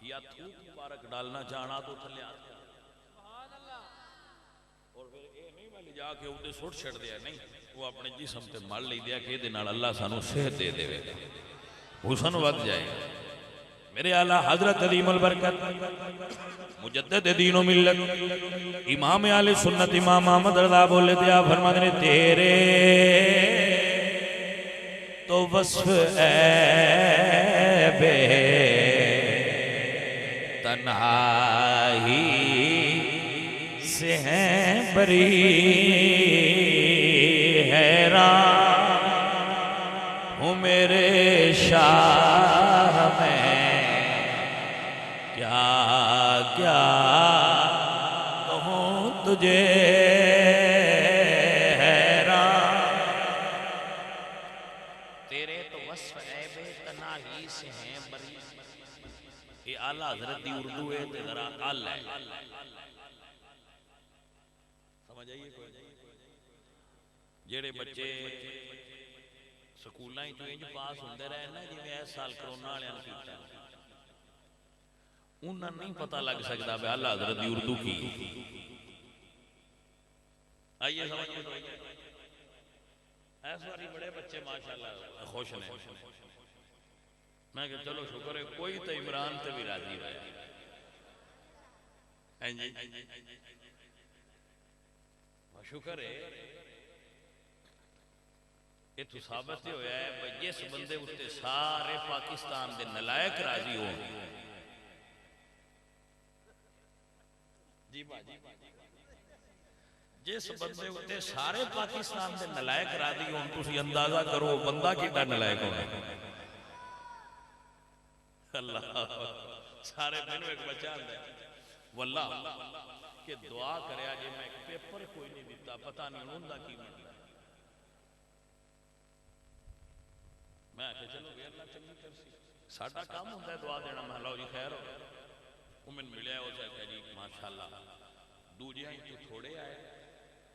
یا تھوک مبارک ڈالنا چاہنا تو تھلے آتے اور پھر اے نہیں میں لے جا کے اُدے سوٹ چھڑ دیا نہیں وہ اپنے جسم تے مل لے دیا کہ دے نال اللہ سانو صحت دے دے حسن ود جائے. میرے اعلیٰ حضرت عظیم البرکت مجدد دین و ملت امام اہل سنت امام احمد رضا بولے دیا فرماتے نے تیرے تو وصف عیب تنہائی سے ہیں بری حیران ہوں میرے شاہ میں کیا کیا کہوں تجھے حیران. تیرے تو وصف عیب تنہائی سے ہیں بری. یہ اعلیٰ حضرت دی اردو ہے تے ذرا اعلیٰ ہے سمجھ آئیے کوئی جیڑے بچے سکولاں ہی تو انج پاس ہوندے رہے نا جی میں اس سال کرونا والےاں نے کیتا انہاں نہیں پتہ لگ سکدا بے اعلیٰ حضرت دی اردو کی. آئیے سمجھیے تو ایس واری بڑے بچے ماشاءاللہ خوش نے میں کہ چلو شکر ہے کوئی تو عمران تے بھی راضی ہوا ہے شکر ہے یہ تو ثابت ہی ہویا ہے بھئی جس بندے اتے سارے پاکستان دے نلائق راضی ہو جی باجی جس بندے اتے سارے پاکستان دے نلائق راضی ہو تسی اندازہ کرو بندہ کیڑا نلائق ہونا اللہ سارے مینوں ایک بچہ آندا ہے واللہ کہ دعا کریا جے میں پیپر کوئی نہیں دیتا پتہ نہیں ہوندا کی مطلب میں کہ چلو بھی اللہ چنگی کرسی ساڈا کام ہوندا ہے دعا دینا میں لو جی خیر ہو وہ من ملیا ہو کہ جی ماشاءاللہ دوجیاں تو تھوڑے آئے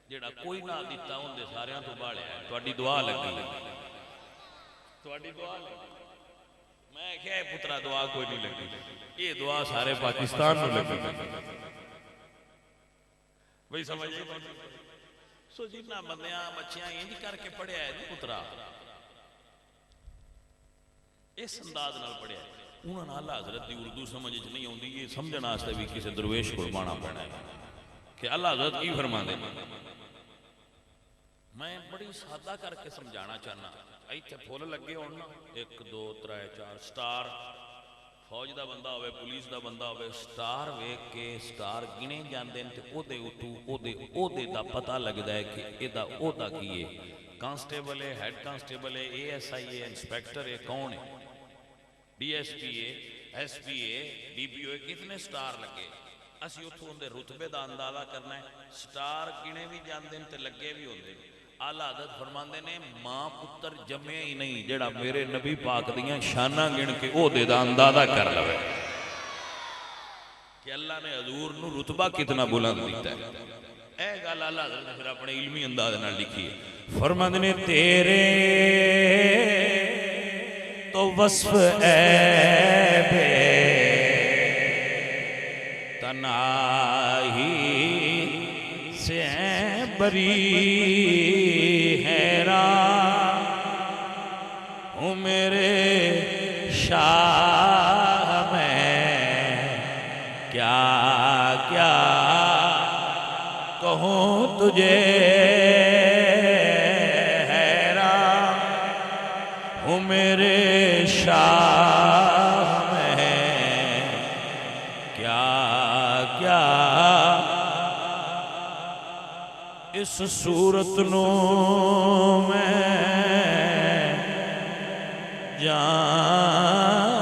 جیڑا کوئی نہ دیتا ہوندے ساریاں تو باڑے آئے تواڈی دعا لگی تواڈی دعا لگی میں کہے پترا دعا کوئی نہیں لگی یہ دعا سارے پاکستان میں لگی بھئی سمجھے سو جتنا بندیاں بچیاں یہ نہیں کر کے پڑھے آئے نہیں پترا اس انداز نال پڑھے آئے انہوں نے اللہ حضرت دی اردو سمجھ نہیں ہوندی یہ سمجھنا آستے بھی کسی درویش کو مانا پڑھنا ہے کہ اللہ حضرت کی فرما دے میں بڑی سادہ کر کے سمجھانا چاہنا ایتھے پھول لگے ہونا 1 2 3 4 سٹار فوج دا بندہ ہوئے پولیس دا بندہ ہوئے سٹار ویک کے سٹار گنے جاندے تے او دے اتو او دے دا پتہ لگدا ہے کہ اے دا او دا کی ہے کانسٹیبل ہے ہیڈ کانسٹیبل ہے اے ایس آئی ہے انسپیکٹر ہے کون ہے ڈی ایس پی ہے ایس پی ہے ڈی پی او ہے کتنے سٹار لگے اسی اتھوں دے رتبے دا اندازہ کرنا ہے سٹار گنے بھی جاندے تے لگے بھی ہوندے اعلیٰ حضرت فرماندے نے ماں پتر جمعے ہی نہیں جڑا میرے نبی پاک دیاں شانہ گن کے او دے دا اندازہ کر لوے کہ اللہ نے حضور نو رتبہ کتنا بلند دیتا ہے اے گل اعلیٰ حضرت نے پھر اپنے علمی انداز نہ لکھی ہے فرماندے نے تیرے تو وصف عیب تنہائی سے بری حیران ہوں میرے شاہ میں کیا کیا کہوں تجھے حیران ہوں میرے شاہ میں کیا کیا اس صورت نو میں جان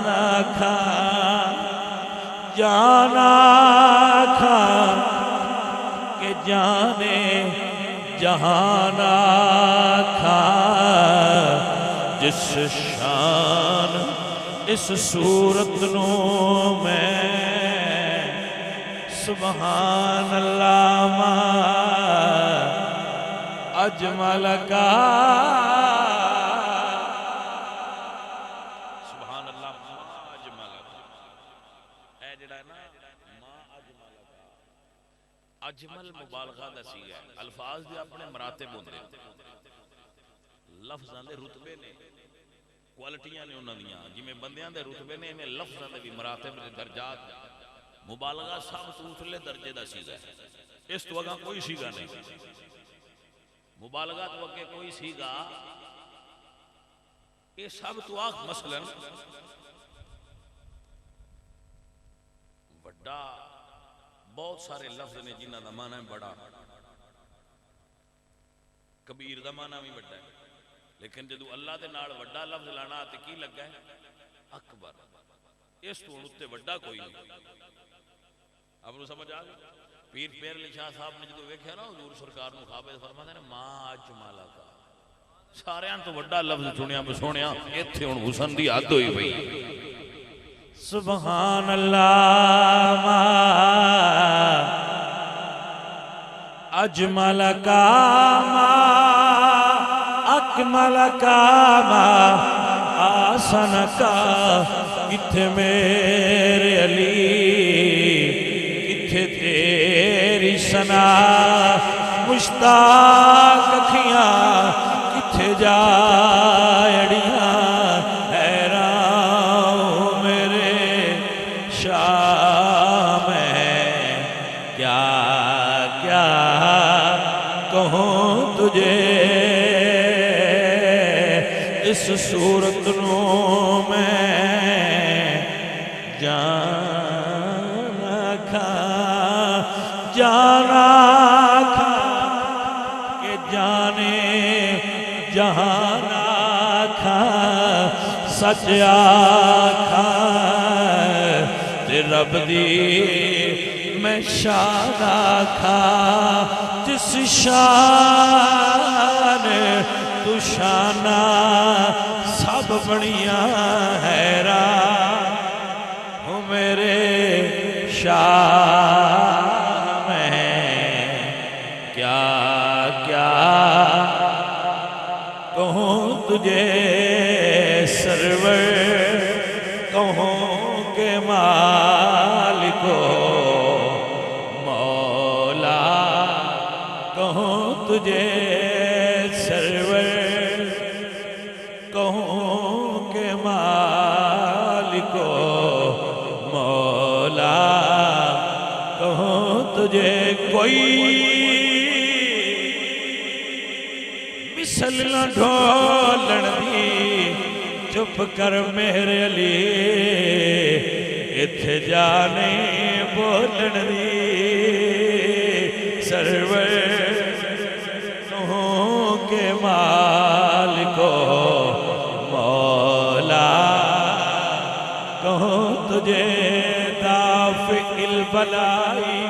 آکھا جانا کھا کہ جانے جہانا کھا جس شان اس صورت نو میں سبحان اللہ ما اجمل کا سبحان اللہ ما اجمل کا اے جڑا ہے نا ما اجمل کا اجمل مبالغہ دا سیغہ ہے الفاظ دے اپنے مراتب ہوندے لفظاں دے رتبے نے کوالٹیاں نے انہاں دیاں جویں بندیاں دے رتبے نے انہیں لفظاں دے بھی مراتب دے درجات مبالغہ سب تو اتلے درجے دا سیغہ ہے اس تو اگاں کوئی سیغہ نہیں مبالغہ تو اگے کوئی سیغہ یہ سب تو آخ مثلا بڑا بہت سارے لفظ نے جنہ دا معنی ہے بڑا کبیر دا معنی بھی بڑا ہے لیکن جدو اللہ دے نال وڈا لفظ لانا آتے کی لگا ہے اکبر اس تو انہوں وڈا کوئی نہیں آپ نے سمجھ آگا پیر پیر علی شاہ صاحب نے جدو ویکھیا نا حضور سرکار نو خواب فرماتے ہیں ما اجمالا کا سارے ان تو وڈا لفظ سنیا میں سونیا ایتھے ان حسن دی حد ہوئی بھئی سبحان اللہ ما اجمل کا ما اکمل کا ما آسن کا کتھے میرے علی کتھے تیری سنا مشتاق کھیاں کتھے جائڑیاں حیران میرے شاہ میں کیا کیا کہوں تجھے اس صورت نو میں جانا کھا کہ جانے جہانا کھا سچ آکھا تے رب دی میں شان آکھا جس شان تو شانہ سب بڑیاں حیران ہو میرے شاہ میں کیا کیا کہوں تجھے سرور کہوں کہ مالکو مولا کہوں تجھے سرور کہوں کہ مالکو مولا کہوں تجھے کوئی مثل نہ ڈھولن دی چپ کر میرے علی اتھے جانے بولن دی سرور کہوں کہ مالکو مولا کہوں تجھے دافع البلائی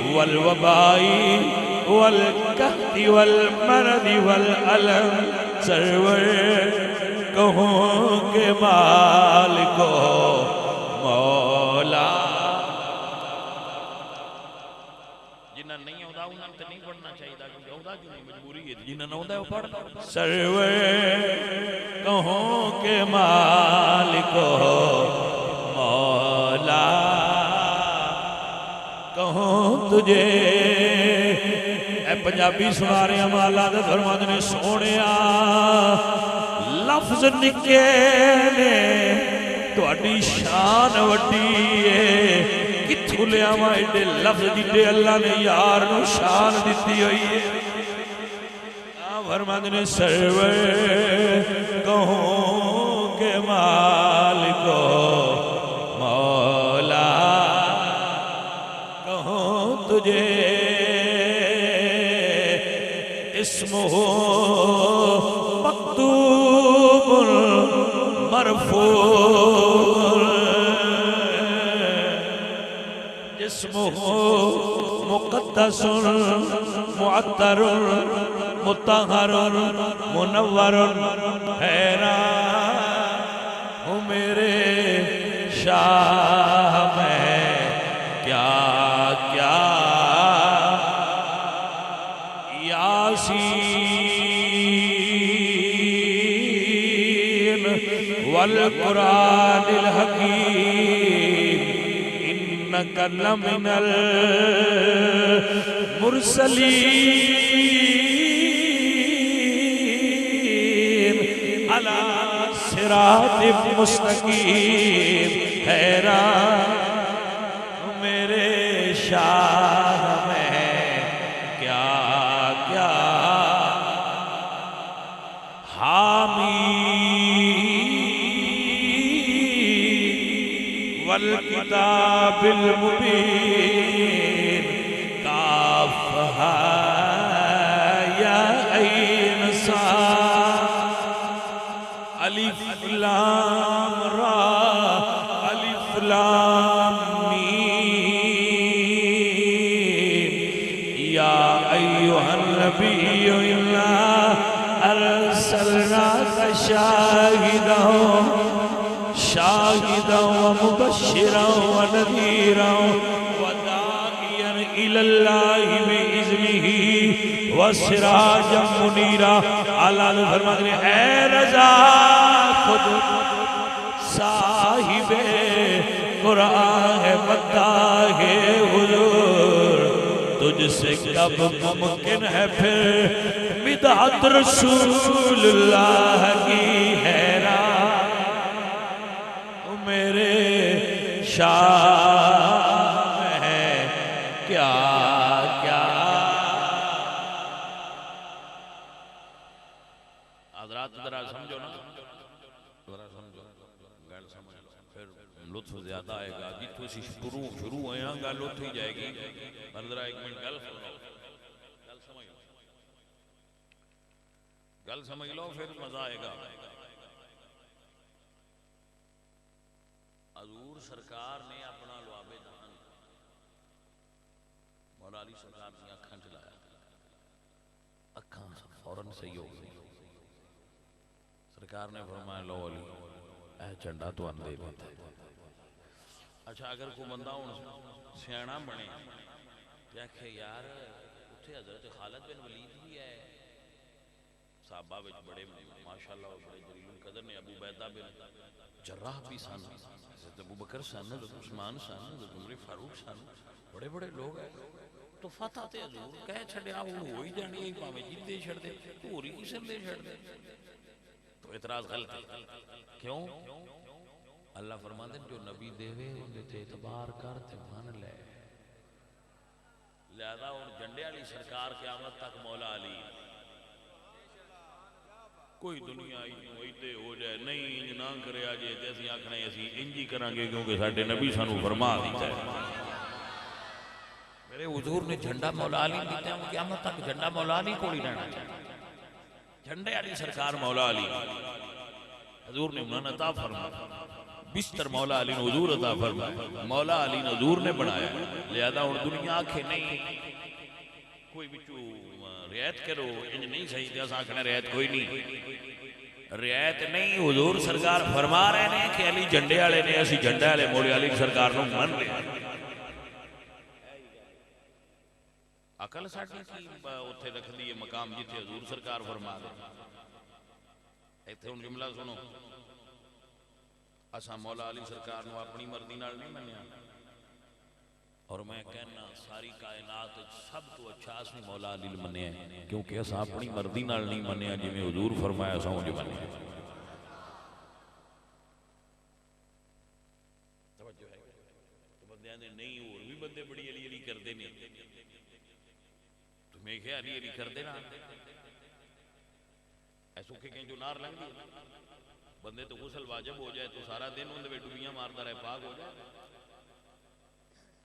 والوبائی والقحط والمرض والعلم سرور کہوں کہ مالکو مولا جنہ نہیں ہوتا انہوں نے نہیں پڑھنا چاہیے کیونکہ ہوتا کیوں نہیں مجبوری ہے جنہ نہ ہوتا ہے وہ پڑھتا سرور کہوں کہ مالکو مولا کہوں تجھے اے پنجابی سنا رہے ہیں مالا دے فرماتے نے سونیا لفظ نکے نے تہاڈی شان وڈی ہے کتھوں لیا وا ایڈے لفظ جڈے اللہ نے یار نو شان دتی ہوئی ہے فرماتے نے سرور کہوں کہ مالکو مولا کہوں تجھے اسمہ مکتوب مرفوع جسمه مقدس معطر مطہر منور حیران ہوں میرے شاہ میں کیا کیا یاسین والقرآن الحکیم انک لمن المرسلین علی صراط مستقیم حیران میرے شاہ میں کیا کیا حامی والکتاب المبین کافہا یا عین صاد الف لام را الف لام میم یا ایوہ النبی انا ارسلناک شاہدا شاہدا ومبشرا ونذیرا وداعیا الی اللہ بإذنہ وسراجا منیرا اللہ نے فرماتے ہیں اے رضا خود صاحب قرآن ہے پتہ ہے حضور تجھ سے کب ممکن ہے پھر بدعت رسول اللہ کی حیران میرے شاہ ہے کیا کیا حضرات ذرا سمجھو نا ذرا سمجھو گل سمجھ پھر لطف زیادہ آئے گا جتوں اسی شروع ہوئے ہیں گل لطف ہی جائے گی پر ذرا ایک منٹ گل سمجھ لو پھر مزہ آئے گا حضور سرکار نے اپنا لعاب جہان مولا علی سرکار نے اکھاں چلایا اکھاں فوراں صحیح ہو گئی سرکار نے فرمایا لو علی اے چنڈا تو اندے دیتا ہے اچھا اگر کوئی بندہ ہوں سیانا بنے کہ یار اتھے حضرت خالد بن ولید بھی ہے صحابہ وچ بڑے ماشاءاللہ بڑے جلیل القدر نے ابو بیدہ بن جراح بھی سن حضرت ابو بکر سن حضرت عثمان سن حضرت عمر فاروق سن بڑے بڑے لوگ ہیں تو فتح تے حضور کہہ چھڑیا وہ ہوئی جانی ایک پاویں جیتے چھڑ دے پوری کسے دے چھڑ دے تو اعتراض غلط ہے کیوں اللہ فرماتے ہیں جو نبی دیوے اندے تے اعتبار کر تے مان لے لہذا ان جنڈے علی سرکار قیامت تک مولا علی کوئی دنیا ہوئیتے ہو جائے نہیں انج نہ کرے آجے جیسی آنکھنے ایسی انجی کرانگے کیونکہ ساڑھے نبی سانو فرما دیتا ہے میرے حضور نے جھنڈا مولا علی دیتے ہیں قیامت تک جھنڈا مولا علی کو ہی رہنا چاہتا جھنڈے علی سرکار مولا علی حضور نے انہوں نے عطا فرمایا بستر مولا علی نے حضور عطا فرمایا مولا علی نے حضور نے بنایا لہذا ان دنیا آنکھیں نہیں کوئی بچو رعایت کرو انج نہیں صحیح تھا ساکھنے رعایت کوئی نہیں رعایت نہیں حضور سرکار فرما رہے ہیں کہ علی جھنڈے والے نے اسی جھنڈے والے مولا علی سرکار نو من لے عقل ساڈی کی اوتھے رکھ دی مقام جتھے حضور سرکار فرما دے ایتھے ہن جملہ سنو اساں مولا علی سرکار نو اپنی مرضی نال نہیں منیا اور میں کہنا ساری کائنات سب تو اچھا اساں مولا علی منیا کیونکہ اساں اپنی مرضی نال نہیں منیا جویں حضور فرمایا اساں اونج منیا توجہ ہے تو بندیاں نے نہیں اور بھی بندے بڑی علی علی کردے نہیں تمہیں کہ علی علی کردے نا ایسو کہ کہیں جو نار لگ دی بندے تو غسل واجب ہو جائے تو سارا دن اندے میں ڈبیاں مارتا رہے پاک ہو جائے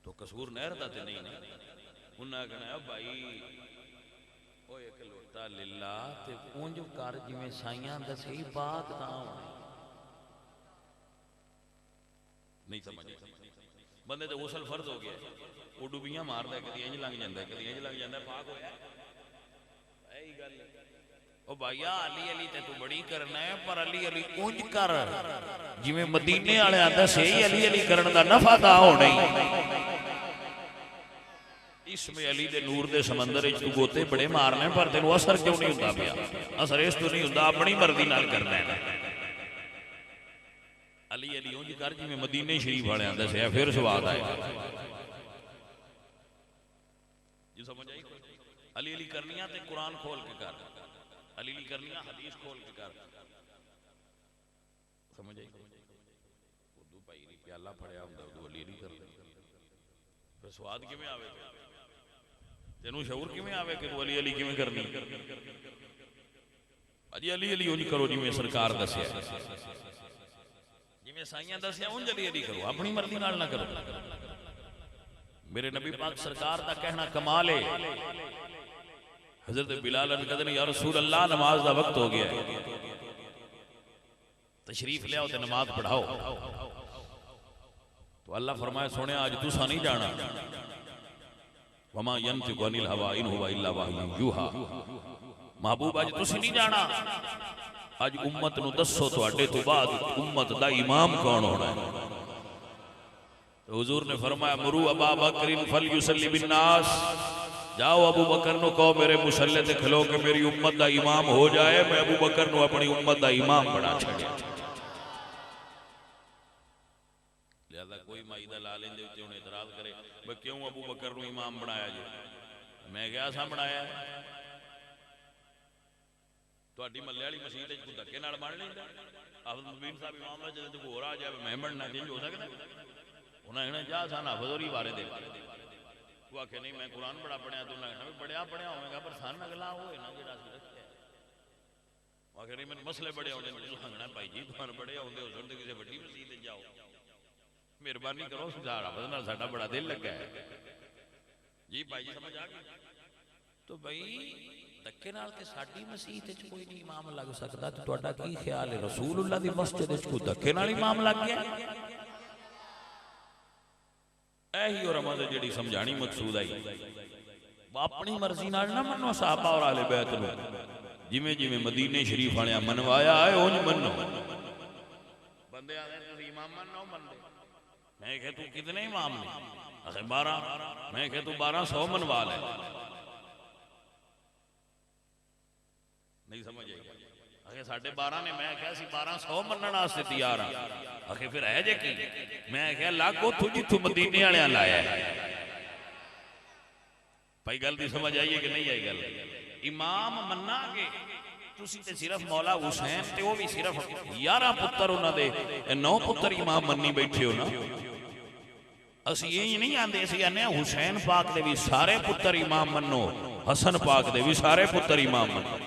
تو قصور نہر دا تے نہیں نا انہاں کہنا ہے بھائی او ایک لوٹا للہ تے اونج کر جویں سائیاں دسی پاک تاں ہونے نہیں سمجھے بندے تے غسل فرض ہو گیا وہ ڈوبیاں ماردا کدی انج لنگ جاندا کدی انج لنگ جاندا پاک ہویا ایہی گل او بھائیا علی علی تے تو بڑی کرنا ہے پر علی علی اونج کر جویں مدینے والے آندا سی علی علی کرن دا نفع تا ہونا ہی اس میں علی دے نور دے سمندر وچ تو گوتے بڑے مارنے پر تینوں اثر کیوں نہیں ہوندا پیا اثر اس تو نہیں ہوندا اپنی مرضی نال کرنا ہے علی علی اونج کر جویں مدینے شریف والے آندا سی پھر سواد آئے جی سمجھ آئی علی علی کرنیاں تے قرآن کھول کے کر علی علی کرنیاں حدیث کھول کے کر سمجھ آئی اردو بھائی نہیں پیالہ پڑھیا ہوندا اردو علی علی کر پھر سواد کیویں آوے تینوں شعور کیویں آوے کہ تو علی علی کیویں کرنی اجی علی علی اونج کرو جویں سرکار دسیا جویں سائیاں دسیا اونج علی علی کرو اپنی مرضی نال نہ کرو میرے نبی پاک سرکار دا کہنا کمال ہے حضرت بلال کہتے ہیں یا رسول اللہ نماز دا وقت ہو گیا ہے تشریف لے آؤ تے نماز پڑھاؤ تو اللہ فرمائے سونے آج تسا نہیں جانا وما ينطق عن الهوى ان هو الا وحی یوحى محبوب آج تسی نہیں جانا آج امت نو دسو تواڈے تو بعد امت دا امام کون ہونا ہے تو حضور نے فرمایا مرو ابا بکر فلیصلی بالناس جاؤ ابو بکر نو کہو میرے مصلی تے کھلو کہ میری امت دا امام ہو جائے میں ابو بکر نو اپنی امت دا امام بنا چھڑیا لہذا کوئی مائدہ لالیں دے ہوتے انہیں اعتراض کرے بھئی کیوں ابو بکر نو امام بنایا جو میں کیا سا بنایا ہے تو اڈی ملے والی مسجد وچ کوئی دھکے نال بن لیندا حافظ مبین صاحب امام نے جدوں کوئی ہور آ جائے میں بننا چینج ہو سکدا انہاں نے جا سان حافظ ہوری بارے دے وہ آکھے نہیں میں قرآن بڑا پڑھیا تو انہاں نے بڑیا پڑھیا ہوئے گا پر سان اگلا ہوئے نا جڑا سی رکھیا وہ آکھے نہیں میں مسئلے بڑے ہونے تو ہنگنا بھائی جی تھان بڑے ہوندے ہو سن تے کسے بڑی مسجد وچ جاؤ مہربانی کرو سجا حافظ نال ساڈا بڑا دل لگا ہے جی بھائی جی سمجھ آ گئی تو بھائی دکے نال تے ساڈی مسجد وچ کوئی نہیں امام لگ سکدا تے تہاڈا کی خیال ہے رسول اللہ دی مسجد وچ کوئی دکے نال امام لگ گیا ایہی اور ہمیں جڑی سمجھانی مقصود آئی اپنی مرضی نال نہ منو صحابہ اور اہل بیت نو جویں جویں مدینے شریف والے منوایا ہے اونج منو بندے آندے تسی امام منو بندے میں کہ تو کتنے امام نے اکھے 12 میں کہ تو 1200 منوا لے نہیں سمجھ آئی اکھے ساڈے 12 نے میں کہا سی 1200 منن واسطے تیار ہاں اکھے پھر ہے جے کی میں کہا لاگو تو جتھوں مدینے والے لایا ہے بھائی گل دی سمجھ آئیے کہ نہیں آئی گل امام مننا گے تسی تے صرف مولا حسین تے وہ بھی صرف 11 پتر انہاں دے 9 پتر امام مننی بیٹھے ہو نا اسی یہی نہیں آندے اسی آنے حسین پاک دے بھی سارے پتر امام منو حسن پاک دے بھی سارے پتر امام منو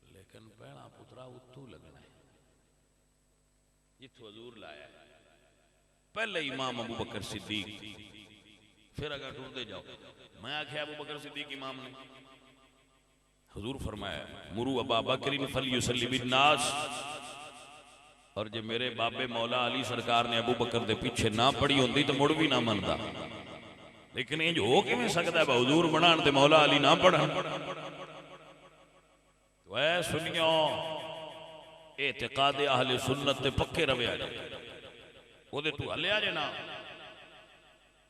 لیکن پہلا پترا اتو لگنا ہے جتو حضور لایا ہے پہلے امام ابو بکر صدیق پھر اگر ٹور دے جاؤ میں آکھے ابو بکر صدیق امام نے حضور فرمایا مرو ابا بکر فلیصلی بالناس اور جب میرے بابے مولا علی سرکار نے ابو بکر دے پیچھے نہ پڑی ہوندی تو مڑ بھی نہ مندا لیکن یہ جو ہو کے میں سکتا ہے حضور بنان تے مولا علی نہ پڑھن تو اے سنیو اعتقاد اہل سنت تے پکے روے آ جائے وہ دے تو ہلے آ جائے نا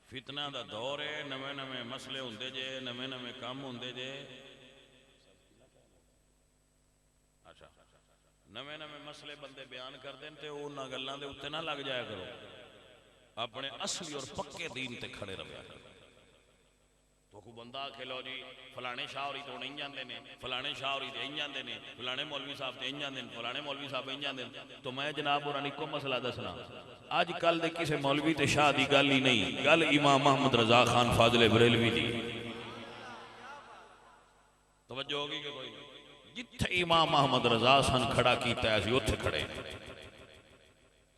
فتنہ دا دور ہے نوے نوے مسئلے ہوندے جے نوے نوے کام ہوندے جے نوے نوے مسئلے بندے بیان کر دیں تے اونا گلان دے اتنے نہ لگ جایا کرو اپنے اصلی اور پکے دین تے کھڑے رویا کرو تو کو بندہ کھلو جی فلانے شاوری تو نہیں جاندے نے فلانے شاوری تے نہیں جاندے نے فلانے مولوی صاحب تے نہیں جاندے نے فلانے مولوی صاحب نہیں جاندے تو میں جناب اور انکو مسئلہ دسنا آج کل دے کسے مولوی تے شاہ دی گل ہی نہیں گل امام محمد رضا خان فاضل بریلوی دی توجہ ہوگی کہ کوئی جتھے امام محمد رضا سن کھڑا کیتا ہے اسی اتھے کھڑے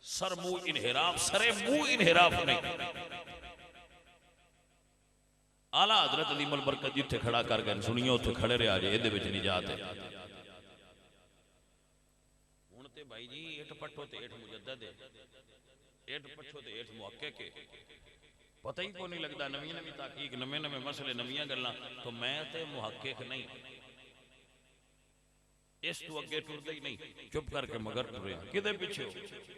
سر منہ انحراف سرے منہ انحراف نہیں اعلیٰ حضرت علی البرکت جتھے کھڑا کر گئے سنیے اتھے کھڑے رہے آجے ادھے بچ نہیں جاتے ہن تے بھائی جی اٹھ پٹھو تے اٹھ مجدد ہے، اٹھ پٹھو تے اٹھ محقق ہے، پتہ ہی کو نہیں لگتا نویں نویں تحقیق نویں نویں مسئلے نویاں گلاں، تو میں تے محقق نہیں، اس تو اگے ٹرتا ہی نہیں، چپ کر کے مگر ٹریا کدے پیچھے ہو؟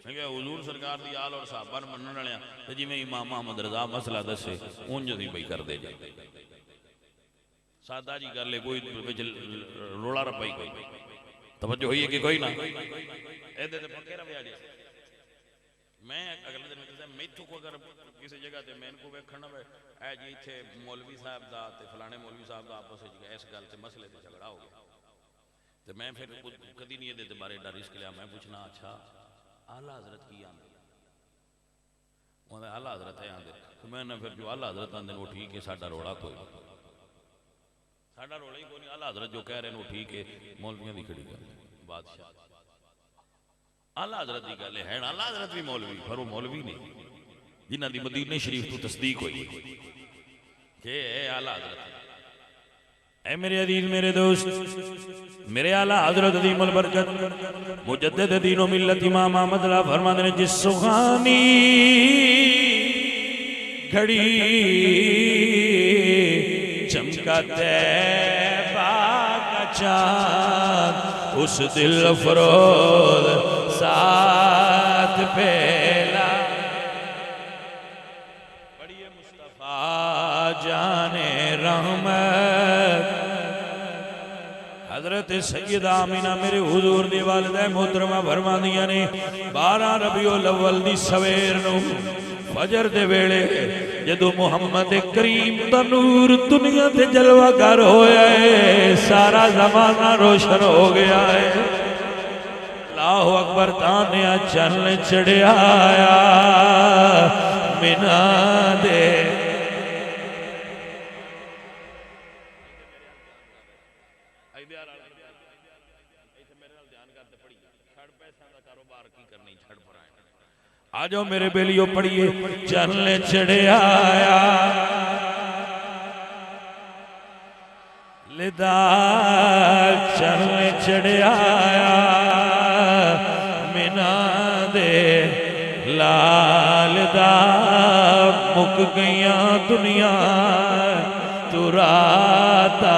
میں کہ حضور سرکار دی آل اور صحابہ نے منن والے تے جویں امام محمد رضا مسئلہ دسے اونج دی بھئی کر دے جا، سادہ جی گل ہے، کوئی وچ رولا رپائی کوئی توجہ ہوئی ہے کہ کوئی نہ ایدے تے پکے رویا جی۔ میں اگلے دن میں میتھو کو اگر کسی جگہ تے میں ان کو ویکھن نہ اے جی ایتھے مولوی صاحب دا تے فلانے مولوی صاحب دا آپس وچ اس گل تے مسئلے تے جھگڑا ہو گیا، تے میں پھر کدی نہیں دے بارے ڈا رسک لیا، میں پوچھنا اچھا اعلیٰ حضرت کی آندے؟ وہ اعلیٰ حضرت ہے آندے، تو میں نے پھر جو اعلیٰ حضرت آندے وہ ٹھیک ہے، ساڈا روڑا کوئی ساڈا روڑا ہی کوئی نہیں، اعلیٰ حضرت جو کہہ رہے ہیں وہ ٹھیک ہے، مولویاں دی کھڑی گل بادشاہ اعلیٰ حضرت دی گل ہے، اعلیٰ حضرت بھی مولوی پر وہ مولوی نہیں جنہ دی مدینہ شریف تو تصدیق ہوئی کہ اے اعلیٰ حضرت۔ اے میرے عزیز میرے دوست میرے اعلیٰ حضرت عظیم البرکت مجدد دین و ملت امام احمد اللہ فرماتے ہیں جس سخانی گھڑی چمکا طیبہ کا چاند اس دل افروز ساتھ پھیلا پڑھیے مصطفیٰ جان رحمت حضرت سیدہ آمینہ میرے حضور دی والدہ محترمہ فرما دیا نے 12 ربیع الاول دی سویر نو فجر دے ویلے جدو محمد کریم دا نور دنیا تے جلوہ گر ہویا ہے، سارا زمانہ روشن ہو گیا ہے، اللہ اکبر تانیا چل چڑھیا آیا منا دے آجو میرے بیلیو پڑھئے چلنے چڑھے آیا لدا چلنے چڑھے آیا منا دے لال دا مک گئیاں دنیا تو راتا۔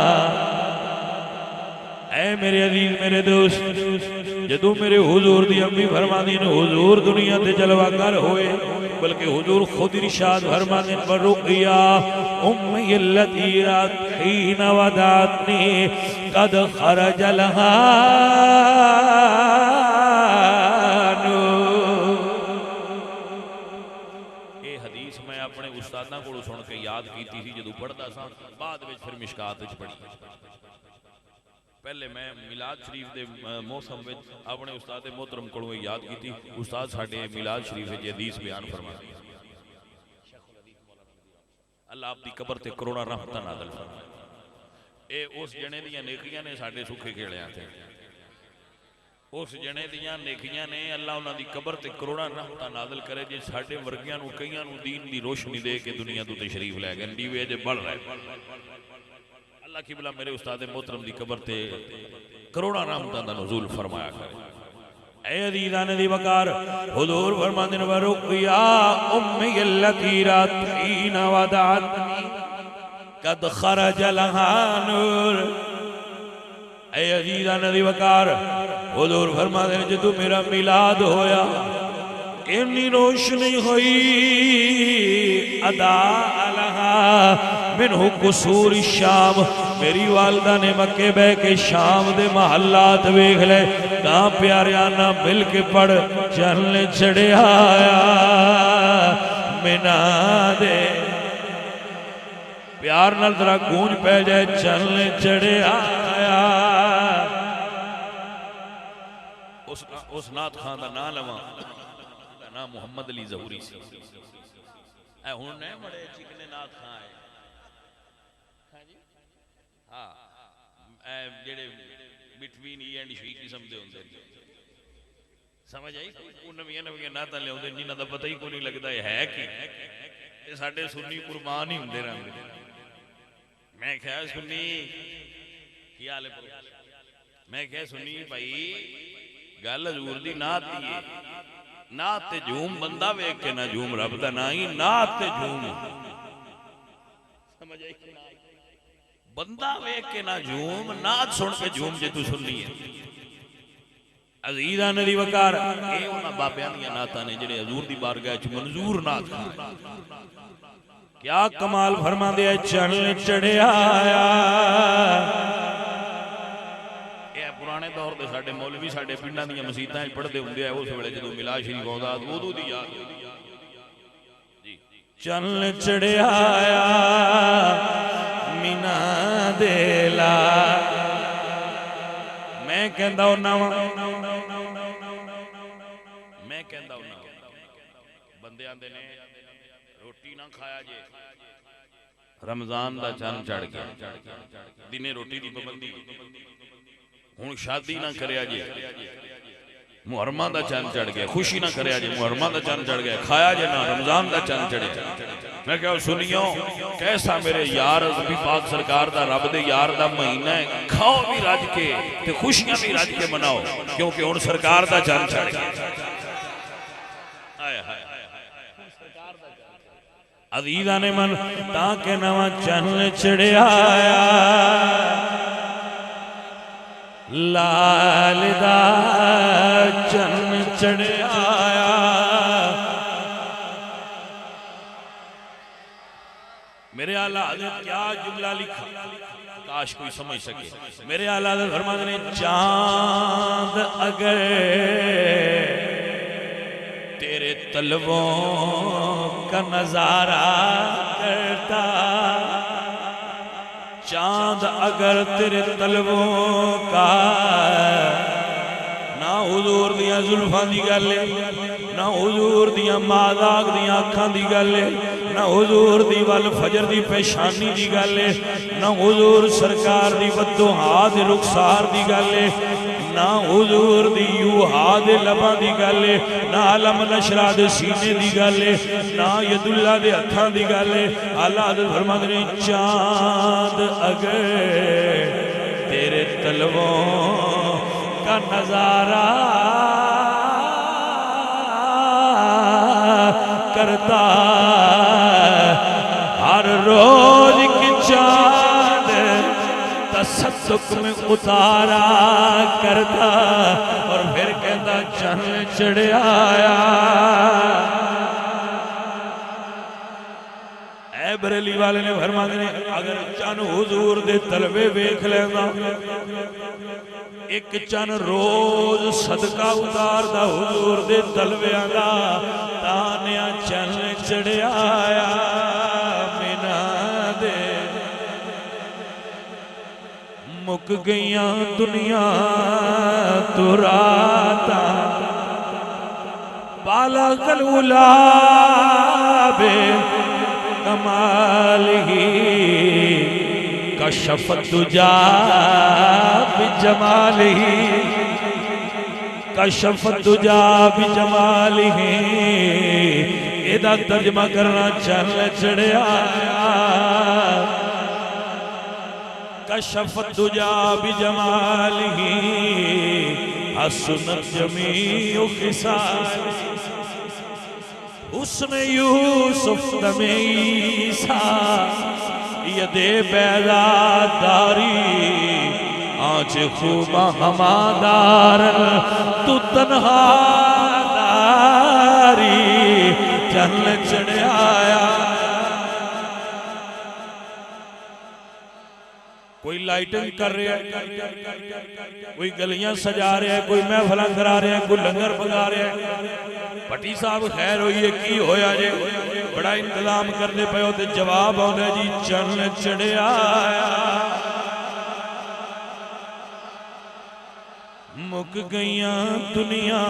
اے میرے عزیز میرے دوست جدو میرے حضور دی امی فرما دین حضور دنیا تے جلوہ گر ہوئے بلکہ حضور خود ارشاد فرما دین برقیا امی اللتی رات حین وداتنی قد خرج لہا اے حدیث میں اپنے استادہ کو سن کے یاد کی تھی جدو پڑھتا سا بعد میں پھر مشکات وچ پڑھی۔ پہلے میں میلاد شریف دے موسم میں اپنے استاد محترم کو یاد کی تھی، استاد ساڑھے میلاد شریف جی حدیث بیان فرما اللہ آپ دی قبر تے کروڑا رحمتہ نازل فرما۔ اے اس جنے دیاں نیکیاں نے ساڑھے سکھے کھیڑے آتے ہیں، اس جنے دیاں نیکیاں نے اللہ انہاں دی قبر تے کروڑا رحمتہ نازل کرے جے ساڑھے ورگیاں نو کئیاں نو دین دی روشنی دے کے دنیا تو تشریف لے گئے ڈیوے جے بڑھ رہے اللہ کی بلا میرے استاد محترم دی قبر تے کروڑا رحمتاں دا نزول فرمایا کرے۔ اے عزیزان دی وقار حضور فرماندن ورقیا امی اللتی رات حین ودعتنی قد خرج لہا نور۔ اے عزیزان دی وقار حضور فرماندن جدو میرا میلاد ہویا انی روشنی ہوئی ادا لہا منہ قصور الشام، میری والدہ نے مکے بے کے شام دے محلات ویکھ لے کہاں پیاریانا مل کے پڑھ چلنے چڑھے آیا منا دے پیار نال ذرا گونج پہ جائے چلنے چڑھے آیا۔ اس نات خان دا نا لواں نام محمد علی ظہوری سی اے ہون نے بڑے چکنے نات خان آئے ہاں جڑے بٹوین ای اینڈ شی قسم دے ہوندے سمجھ آئی وہ نویاں نویاں ناتاں لے ہوندے جنہاں دا پتہ ہی کوئی نہیں لگدا ہے کہ یہ ساڈے سنی قربان ہی ہوندے رہندے۔ میں کہا سنی کی حال ہے میں کہا سنی بھائی گل حضور دی نعت دی ہے نعت تے جھوم بندہ ویکھ کے نہ جھوم رب دا نا ہی نعت تے جھوم سمجھ آئی بندہ ویکھ کے نہ جھوم نعت سن کے جھوم جے تو سننی ہے عزیزاں دی وقار اے انہاں بابیاں دیاں نعتاں نے جڑے حضور دی بارگاہ وچ منظور نعت کیا کمال فرما دیا چن چڑھیا آیا یہ پرانے دور دے ساڈے مولوی ساڈے پنڈاں دیاں مسیتاں وچ پڑھدے ہوندے اس ویلے جدوں ملاد شریف آوندا اودوں دی یاد چن چڑھیا آیا مینا دیلا میں کہندا ہونا بندے آندے نے روٹی نہ کھایا جے رمضان دا چن چڑھ گیا دنے روٹی دی پابندی ہن شادی نہ کریا جے محرمہ دا چن چڑھ گیا خوشی نہ کریا جے محرمہ دا چن چڑھ گیا کھایا جے نہ رمضان دا چن چڑھے میں کہو سنیو کیسا میرے یار نبی پاک سرکار دا رب دے یار دا مہینہ ہے کھاؤ بھی رج کے تے خوشیاں بھی رج کے مناؤ کیونکہ ہن سرکار دا چن چڑھ گیا عزیزاں نے من تاکہ نواں چن چڑھیا آیا لال دا چن چڑھیا آیا میرے اعلیٰ حضرت کیا جملہ لکھا کاش کوئی سمجھ سکے میرے اعلیٰ حضرت فرماتے نے چاند اگر تیرے طلبوں کا نظارہ کرتا چاند اگر تیرے طلبوں کا نہ حضور دیاں زلفاں دی گلے نہ حضور دیاں ماداغ دیاں اکھاں دی گلے نہ حضور دی والفجر دی پیشانی دی گلے نہ حضور سرکار دی ودوہا دی رخسار دی گلے نہ حضور دی یوہا دے لباں دی گلے نہ علم نشرہ دے سینے دی گلے نہ ید اللہ دے ہتھاں دی گلے اللہ حضرت فرماتے نے چاند اگر تیرے طلبوں کا نظارہ کرتا ہر روز کی چاند تصدق میں اتارا کرتا اور پھر کہتا چن چڑھیا آیا اے بریلی والے نے فرماتے نے اگر چن حضور دے طلبے ویکھ لینا ایک چن روز صدقہ اتار دا حضور دے طلبیاں دا تانیا چن چڑھیا آیا مینا دے مک گئیاں دنیا تو راتا بالا کلولا بے کمال ہی کشف الدجا بجمال ہی کشف الدجا بجمال ہی ایدہ ترجمہ کرنا چل چڑھیا کشف الدجا بجمال ہی حسنت جمیع خصال حسن یوسف دم عیسیٰ ید بیداداری آنچ خوبہ ہما دارن تو تنہا داری چل چڑھ آیا کوئی لائٹنگ کر رہا ہے کوئی گلیاں سجا رہا ہے کوئی محفلہ کرا رہا ہے کوئی لنگر پکا رہا ہے پٹی صاحب خیر ہوئی ہے کی ہویا جے بڑا انتظام کرنے پہ ہوتے جواب ہوتا ہے جی چل چڑھے آیا مک گئیاں دنیا